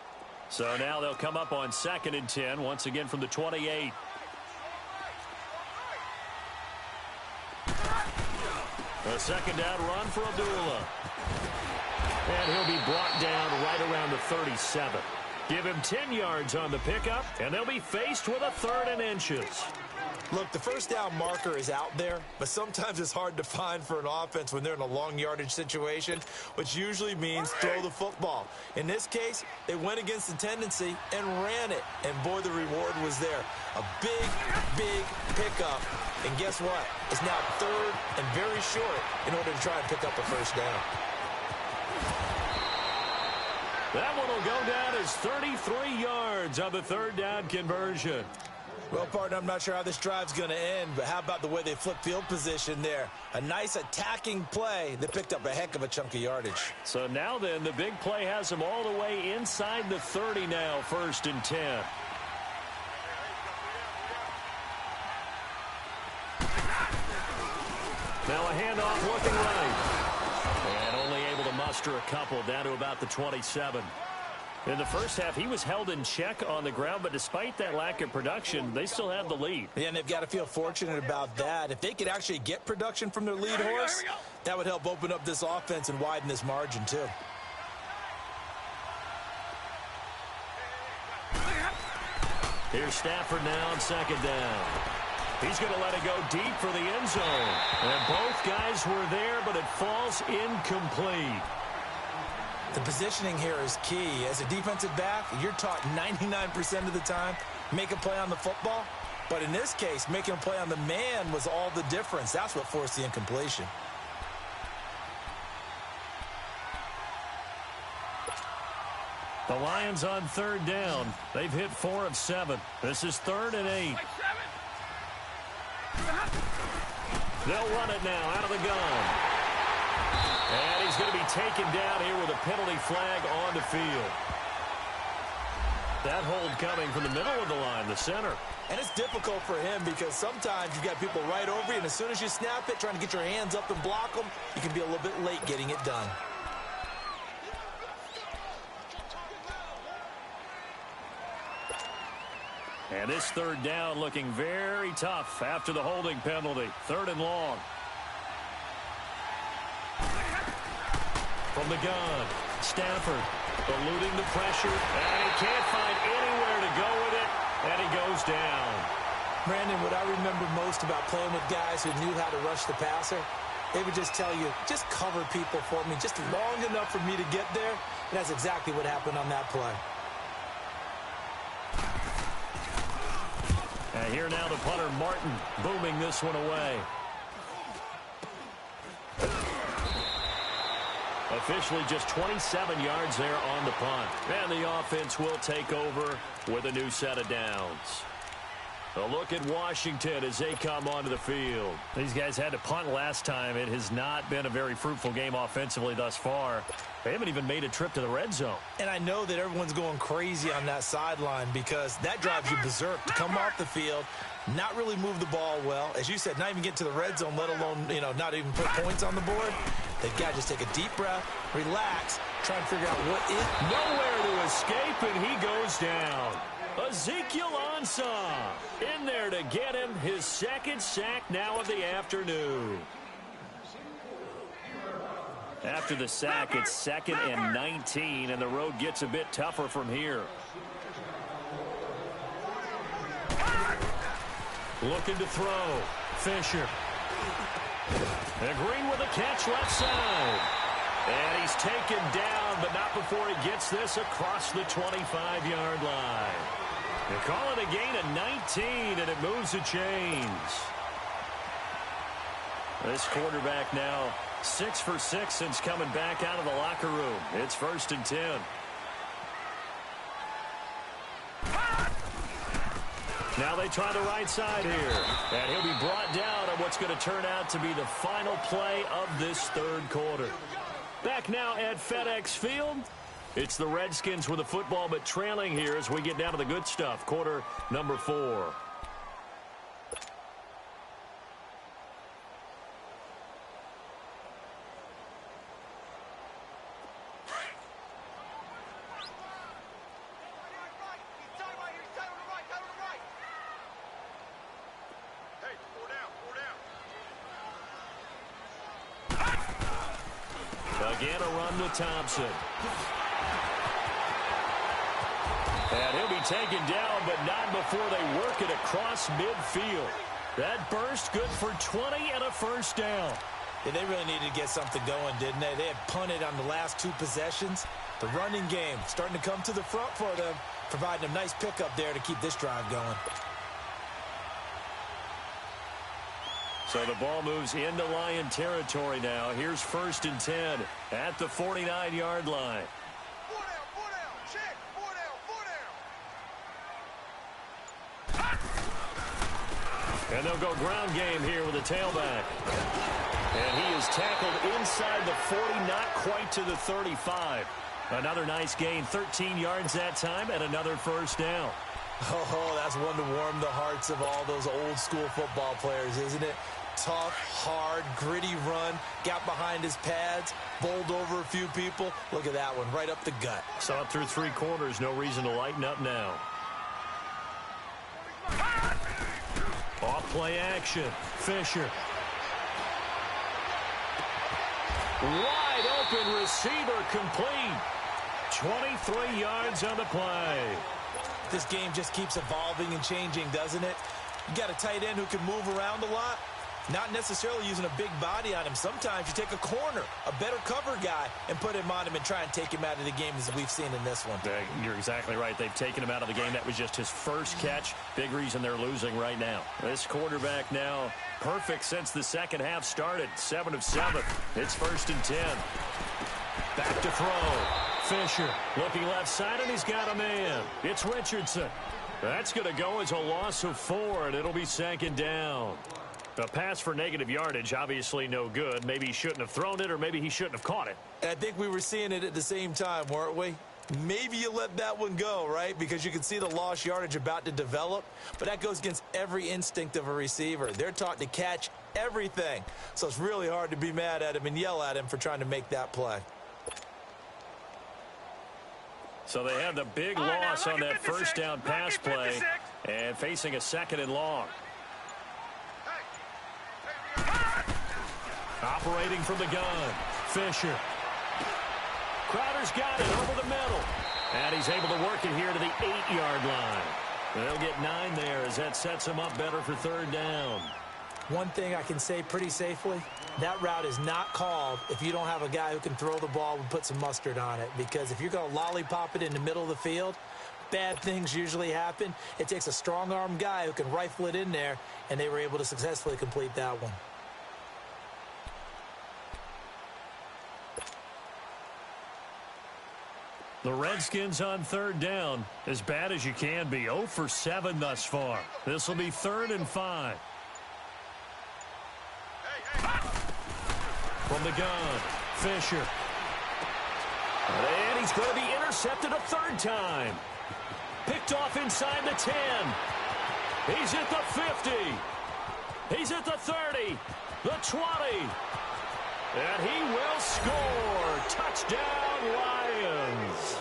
So now they'll come up on 2nd and 10, once again from the 28. A 2nd down run for Abdullah. And he'll be brought down right around the 37. Give him 10 yards on the pickup, and they'll be faced with a 3rd and inches. Look, the 1st down marker is out there, but sometimes it's hard to find for an offense when they're in a long yardage situation, which usually means throw the football. In this case, they went against the tendency and ran it, and boy, the reward was there. A big, big pickup, and guess what? It's now 3rd and very short in order to try and pick up a 1st down. That one will go down as 33 yards on the 3rd down conversion. Well, partner, I'm not sure how this drive's going to end, but how about the way they flipped field position there? A nice attacking play that picked up a heck of a chunk of yardage. So now then, the big play has them all the way inside the 30 now, 1st and 10. Now a handoff looking right. And only able to muster a couple down to about the 27. In the 1st half, he was held in check on the ground, but despite that lack of production, they still have the lead. Yeah, and they've got to feel fortunate about that. If they could actually get production from their lead horse, that would help open up this offense and widen this margin, too. Here's Stafford now on 2nd down. He's going to let it go deep for the end zone. And both guys were there, but it falls incomplete. The positioning here is key. As a defensive back, you're taught 99% of the time, make a play on the football. But in this case, making a play on the man was all the difference. That's what forced the incompletion. The Lions on 3rd down. They've hit 4 of 7. This is 3rd and 8. They'll run it now out of the gun. And he's going to be taken down here with a penalty flag on the field. That hold coming from the middle of the line, the center. And it's difficult for him because sometimes you've got people right over you, and as soon as you snap it, trying to get your hands up and block them, you can be a little bit late getting it done. And this 3rd down looking very tough after the holding penalty. 3rd and long. From the gun, Stafford eluding the pressure, and he can't find anywhere to go with it. And he goes down. Brandon, what I remember most about playing with guys who knew how to rush the passer, they would just tell you, just cover people for me, just long enough for me to get there. And that's exactly what happened on that play. And here now the punter, Martin, booming this one away. Officially just 27 yards there on the punt. And the offense will take over with a new set of downs. A look at Washington as they come onto the field. These guys had to punt last time. It has not been a very fruitful game offensively thus far. They haven't even made a trip to the red zone. And I know that everyone's going crazy on that sideline because that drives you berserk to come off the field, not really move the ball well. As you said, not even get to the red zone, let alone, not even put points on the board. They've got to just take a deep breath, relax, try and figure out what is. Nowhere to escape, and he goes down. Ezekiel Ansah in there to get him his second sack now of the afternoon. After the sack, it's 2nd and 19, and the road gets a bit tougher from here. Looking to throw. Fisher. And Green with a catch left side. And he's taken down, but not before he gets this across the 25-yard line. They call it a gain of 19, and it moves the chains. This quarterback now 6 for 6 since coming back out of the locker room. It's 1st and 10. Now they try the right side here. And he'll be brought down on what's going to turn out to be the final play of this third quarter. Back now at FedEx Field. It's the Redskins with the football, but trailing here as we get down to the good stuff. Quarter number 4. Again, a run with Thompson. And he'll be taken down, but not before they work it across midfield. That burst good for 20 and a first down. Yeah, they really needed to get something going, didn't they? They had punted on the last 2 possessions. The running game starting to come to the front for them, providing a nice pickup there to keep this drive going. So the ball moves into Lion territory now. Here's 1st and 10 at the 49-yard line. Four down, check, four down. And they'll go ground game here with a tailback. And he is tackled inside the 40, not quite to the 35. Another nice gain, 13 yards that time, and another first down. Oh, that's one to warm the hearts of all those old school football players, isn't it? Tough, hard, gritty run, got behind his pads, bowled over a few people. Look at that one, right up the gut. Saw it through 3 quarters, no reason to lighten up now. Off play action, Fisher. Wide open receiver complete. 23 yards on the play. This game just keeps evolving and changing, doesn't it? You got a tight end who can move around a lot. Not necessarily using a big body on him. Sometimes you take a corner, a better cover guy, and put him on him and try and take him out of the game as we've seen in this one. You're exactly right. They've taken him out of the game. That was just his first catch. Big reason they're losing right now. This quarterback now perfect since the second half started. 7 of 7. It's 1st and 10. Back to throw. Fisher looking left side, and he's got a man. It's Richardson. That's going to go as a loss of 4, and it'll be 2nd down. A pass for negative yardage, obviously no good. Maybe he shouldn't have thrown it, or maybe he shouldn't have caught it. I think we were seeing it at the same time, weren't we? Maybe you let that one go, right? Because you can see the lost yardage about to develop. But that goes against every instinct of a receiver. They're taught to catch everything. So it's really hard to be mad at him and yell at him for trying to make that play. So they had the big loss on that first down pass play and facing a 2nd and long. Operating from the gun, Fisher. Crowder's got it over the middle. And he's able to work it here to the 8-yard line. They'll get 9 there as that sets them up better for third down. One thing I can say pretty safely, that route is not called if you don't have a guy who can throw the ball and put some mustard on it. Because if you're going to lollipop it in the middle of the field, bad things usually happen. It takes a strong-arm guy who can rifle it in there, and they were able to successfully complete that one. The Redskins on third down, as bad as you can be. 0 for 7 thus far. This will be 3rd and 5. From the gun, Fisher. And he's going to be intercepted a 3rd time. Picked off inside the 10. He's at the 50. He's at the 30. The 20. And he will score. Touchdown, Lions.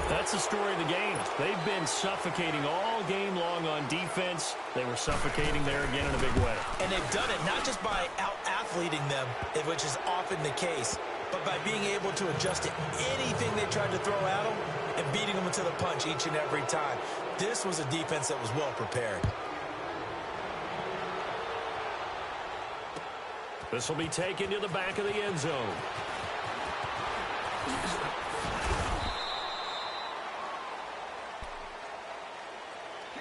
That's the story of the game. They've been suffocating all game long on defense. They were suffocating there again in a big way. And they've done it not just by out-athleting them, which is often the case, but by being able to adjust to anything they tried to throw at them and beating them to the punch each and every time. This was a defense that was well prepared. This will be taken to the back of the end zone.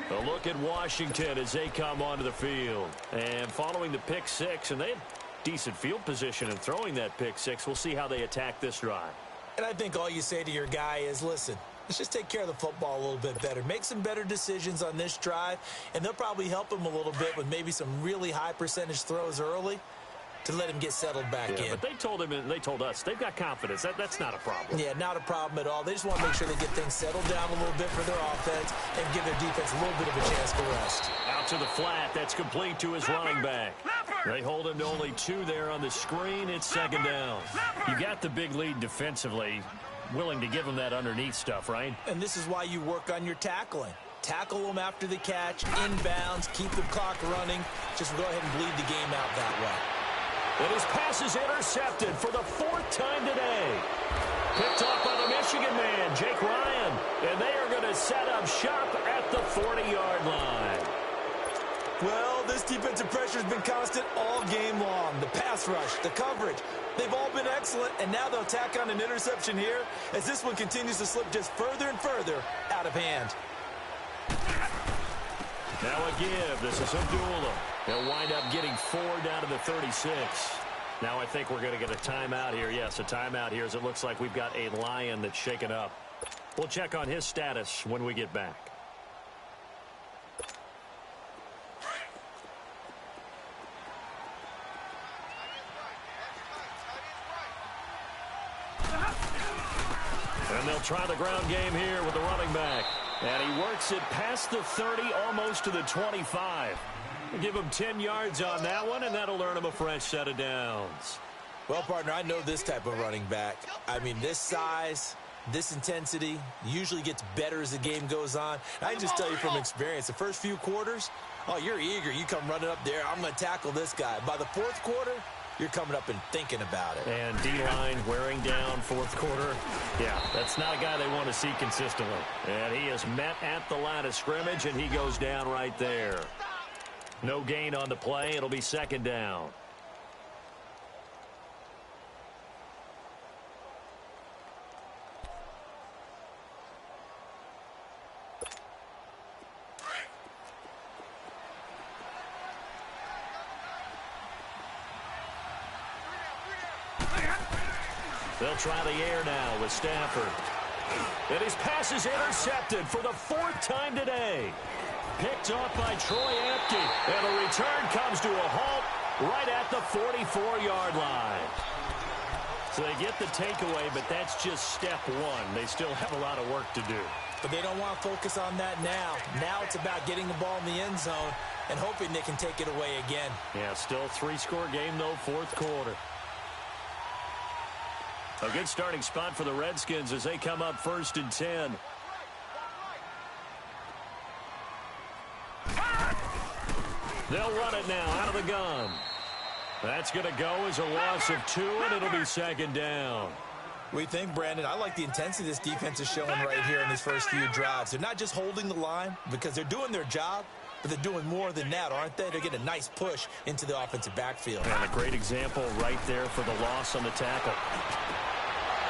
A look at Washington as they come onto the field. And following the pick 6, and they had decent field position in throwing that pick 6. We'll see how they attack this drive. And I think all you say to your guy is, listen, let's just take care of the football a little bit better. Make some better decisions on this drive, and they'll probably help him a little bit with maybe some really high percentage throws early to let him get settled back in. But they told him and they told us they've got confidence. That's not a problem. Yeah, not a problem at all. They just want to make sure they get things settled down a little bit for their offense and give their defense a little bit of a chance to rest. Out to the flat. That's complete to his running back. They hold him to only 2 there on the screen. It's 2nd down. You got the big lead defensively. Willing to give him that underneath stuff, right? And this is why you work on your tackling. Tackle them after the catch, inbounds, keep the clock running. Just go ahead and bleed the game out that way. And his pass is intercepted for the 4th time today. Picked off by the Michigan man, Jake Ryan. And they are going to set up shop at the 40-yard line. Well, this defensive pressure has been constant all game long. The pass rush, the coverage, they've all been excellent. And now they'll tack on an interception here as this one continues to slip just further and further out of hand. Now a give. This is Abdullah. They'll wind up getting 4 down to the 36. Now I think we're going to get a timeout here. Yes, a timeout here as it looks like we've got a Lion that's shaken up. We'll check on his status when we get back. And they'll try the ground game here with the running back. And he works it past the 30, almost to the 25. We'll give him 10 yards on that one, and that'll earn him a fresh set of downs. Well, partner, I know this type of running back. I mean, this size, this intensity usually gets better as the game goes on. I can just tell you from experience, the first few quarters, oh, you're eager. You come running up there, I'm going to tackle this guy. By the 4th quarter, you're coming up and thinking about it. And D-line wearing down 4th quarter. Yeah, that's not a guy they want to see consistently. And he is met at the line of scrimmage, and he goes down right there. No gain on the play. It'll be 2nd down. They'll try the air now with Stafford. And his pass is intercepted for the 4th time today. Picked off by Troy Apke. And the return comes to a halt right at the 44-yard line. So they get the takeaway, but that's just step 1. They still have a lot of work to do. But they don't want to focus on that now. Now it's about getting the ball in the end zone and hoping they can take it away again. Yeah, still 3-score game, though, 4th quarter. A good starting spot for the Redskins as they come up 1st and 10. They'll run it now out of the gun. That's going to go as a loss of 2, and it'll be 2nd down. What do you think, Brandon? I like the intensity this defense is showing right here in these first few drives. They're not just holding the line because they're doing their job, but they're doing more than that, aren't they? They're getting a nice push into the offensive backfield. And a great example right there for the loss on the tackle.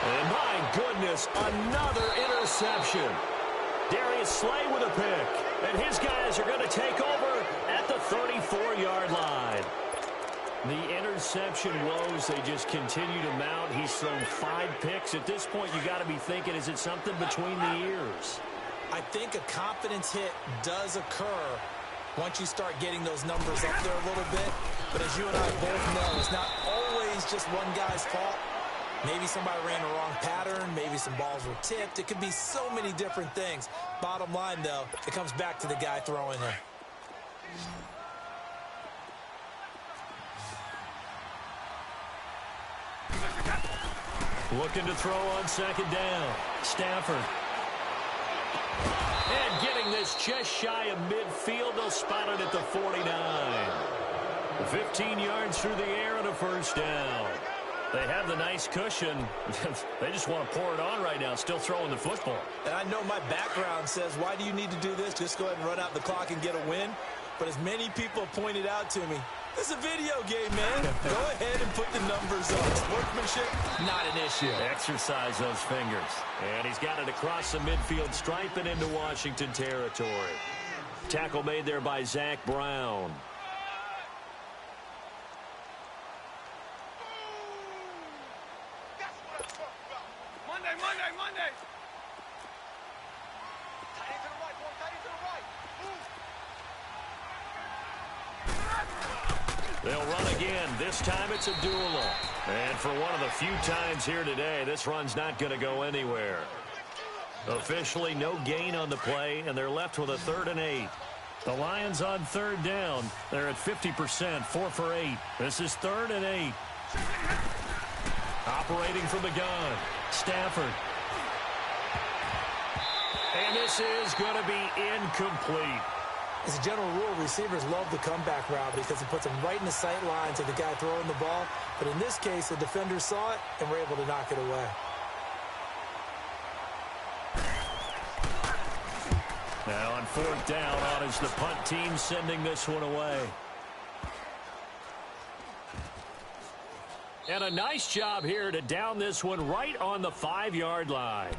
And my goodness, another interception. Darius Slay with a pick. And his guys are going to take over at the 34-yard line. The interception woes, they just continue to mount. He's thrown 5 picks. At this point, you got to be thinking, is it something between the ears? I think a confidence hit does occur once you start getting those numbers up there a little bit. But as you and I both know, it's not always just one guy's fault. Maybe somebody ran the wrong pattern. Maybe some balls were tipped. It could be so many different things. Bottom line, though, it comes back to the guy throwing them. Looking to throw on second down. Stafford. And getting this just shy of midfield. They'll spot it at the 49. 15 yards through the air and a first down. They have the nice cushion. They just want to pour it on right now, still throwing the football. And I know my background says, why do you need to do this? Just go ahead and run out the clock and get a win. But as many people have pointed out to me, this is a video game, man. Go ahead and put the numbers up. Sportsmanship, not an issue. Exercise those fingers. And he's got it across the midfield stripe and into Washington territory. Tackle made there by Zach Brown. Monday. They'll run again. This time it's Abdullah. And for one of the few times here today, this run's not going to go anywhere. Officially no gain on the play, and they're left with a 3rd and 8. The Lions on 3rd down. They're at 50%, 4 for 8. This is 3rd and 8. Operating from the gun, Stafford. And this is going to be incomplete. As a general rule, receivers love the comeback route because it puts them right in the sight lines of the guy throwing the ball. But in this case, the defender saw it and were able to knock it away. Now on 4th down, on is the punt team sending this one away. And a nice job here to down this one right on the 5-yard line.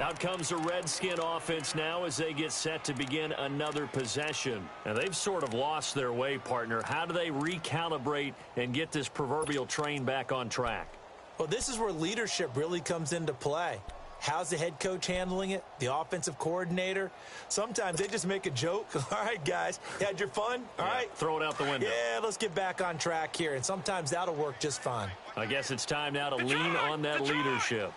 Out comes the Redskin offense now as they get set to begin another possession. And they've sort of lost their way, partner. How do they recalibrate and get this proverbial train back on track? Well, this is where leadership really comes into play. How's the head coach handling it? The offensive coordinator? Sometimes they just make a joke. All right, guys, you had your fun? All right. Throw it out the window. Yeah, let's get back on track here. And sometimes that'll work just fine. I guess it's time now to lean on that leadership.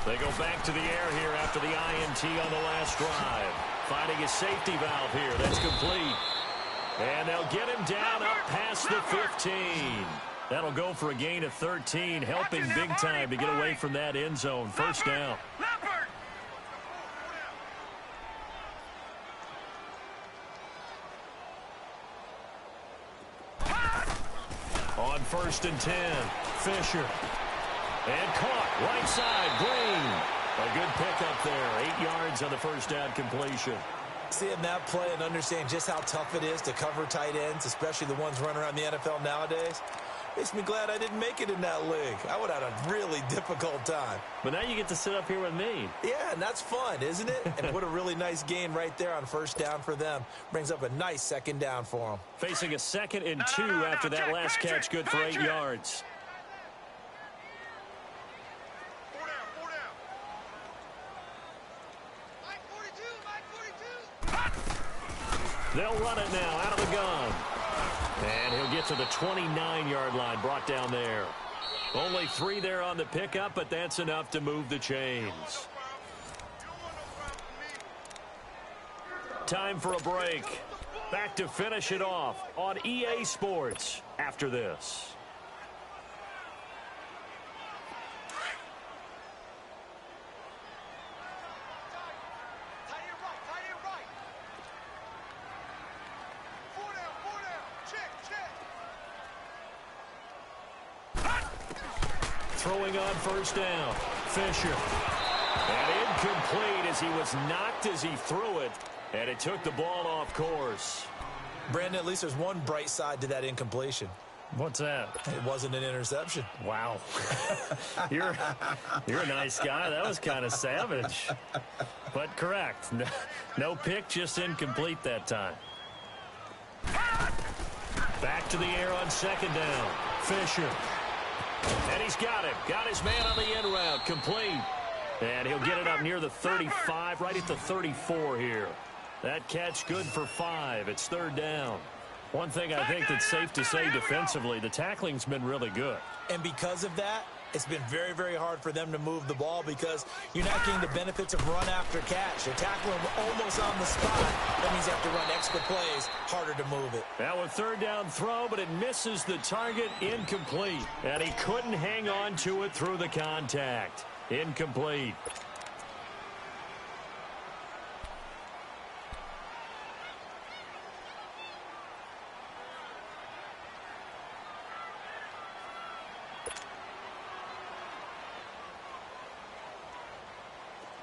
They go back to the air here after the INT on the last drive. Finding a safety valve here. That's complete. And they'll get him down up past the 15. That'll go for a gain of 13, helping big time to get away from that end zone. First down. On 1st and 10, Fisher. And caught, right side, Green. A good pickup there, 8 yards on the first down completion. Seeing that play and understanding just how tough it is to cover tight ends, especially the ones running around the NFL nowadays, makes me glad I didn't make it in that league. I would have had a really difficult time. But now you get to sit up here with me. Yeah, and that's fun, isn't it? And what a really nice gain right there on first down for them. Brings up a nice second down for them. Facing a 2nd and 2 after that last catch, good for 8 yards. They'll run it now out of the gun. And he'll get to the 29-yard line, brought down there. Only 3 there on the pickup, but that's enough to move the chains. Time for a break. Back to finish it off on EA Sports after this. throwing on first down. Fisher. And incomplete as he was knocked as he threw it. And it took the ball off course. Brandon, at least there's one bright side to that incompletion. What's that? It wasn't an interception. Wow. You're a nice guy. That was kind of savage. But correct. No pick, just incomplete that time. Back to the air on second down. Fisher. And he's got him. Got his man on the end route. Complete. And he'll get it up near the 35, right at the 34 here. That catch good for 5. It's third down. One thing I think that's safe to say defensively, the tackling's been really good. And because of that, it's been very, very hard for them to move the ball because you're not getting the benefits of run after catch. They're tackling almost on the spot. That means you have to run extra plays, harder to move it. Now a third down throw, but it misses the target, incomplete. And he couldn't hang on to it through the contact. Incomplete.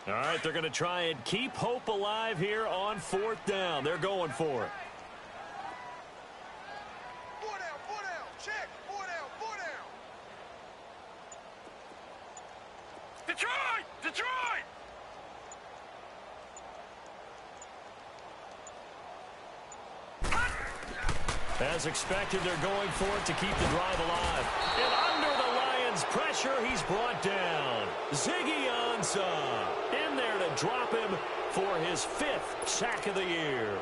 All right, they're going to try and keep hope alive here on fourth down. They're going for it. 4 down, check, 4 down. Detroit! As expected, they're going for it to keep the drive alive. And under the Lions' pressure, he's brought down. Ziggy Ansah in there to drop him for his 5th sack of the year.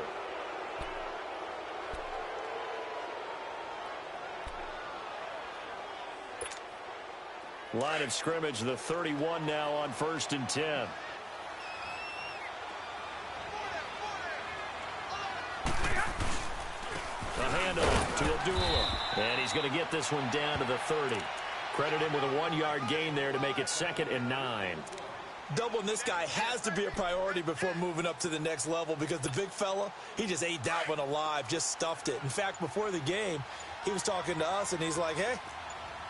Line of scrimmage, the 31 now on 1st and 10. A handoff to Abdullah. And he's going to get this one down to the 30. Credit him with a 1-yard gain there to make it 2nd and 9. Doubling this guy has to be a priority before moving up to the next level because the big fella, he just ate that one alive, just stuffed it. In fact, before the game, he was talking to us, and he's like, hey,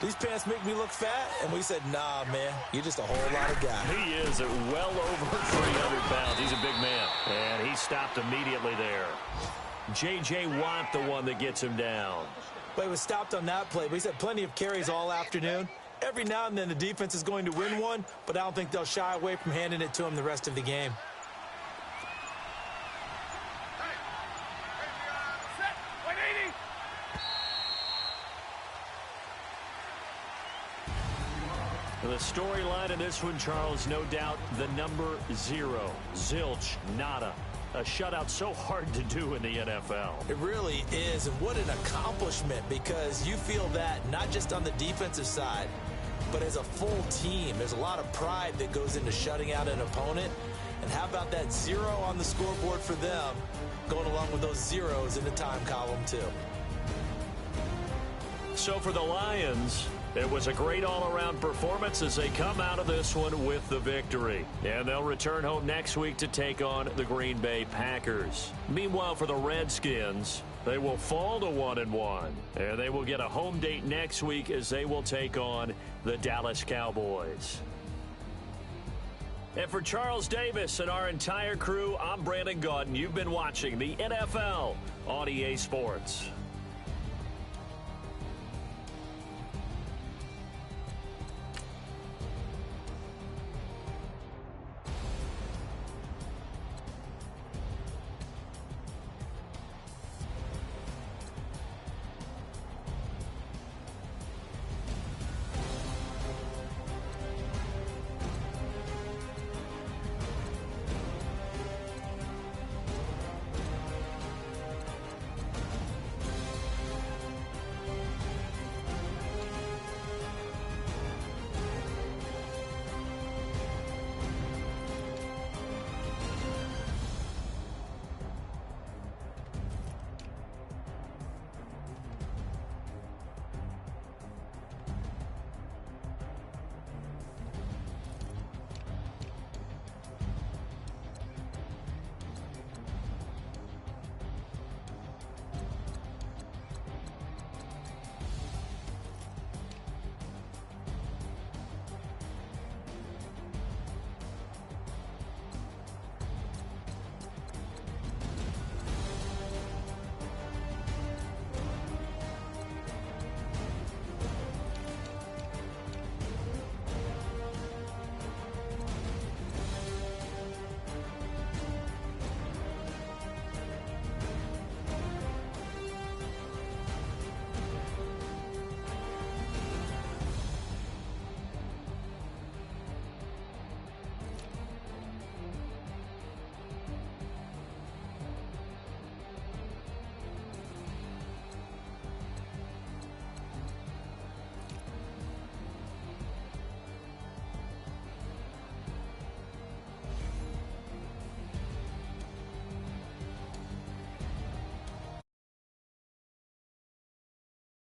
these pants make me look fat? And we said, nah, man, you're just a whole lot of guy. He is at well over 300 pounds. He's a big man. And he stopped immediately there. J.J. Watt, the one that gets him down. But he was stopped on that play. But he's had plenty of carries all afternoon. Every now and then the defense is going to win one, but I don't think they'll shy away from handing it to him the rest of the game. The storyline in this one, Charles, no doubt the number 0. Zilch, nada. A shutout so hard to do in the NFL. It really is, and what an accomplishment, because you feel that not just on the defensive side, but as a full team. There's a lot of pride that goes into shutting out an opponent. And how about that 0 on the scoreboard for them, going along with those zeros in the time column, too. So for the Lions, it was a great all-around performance as they come out of this one with the victory. And they'll return home next week to take on the Green Bay Packers. Meanwhile, for the Redskins, they will fall to 1-1. And they will get a home date next week as they will take on the Dallas Cowboys. And for Charles Davis and our entire crew, I'm Brandon Gaudin. You've been watching the NFL on EA Sports.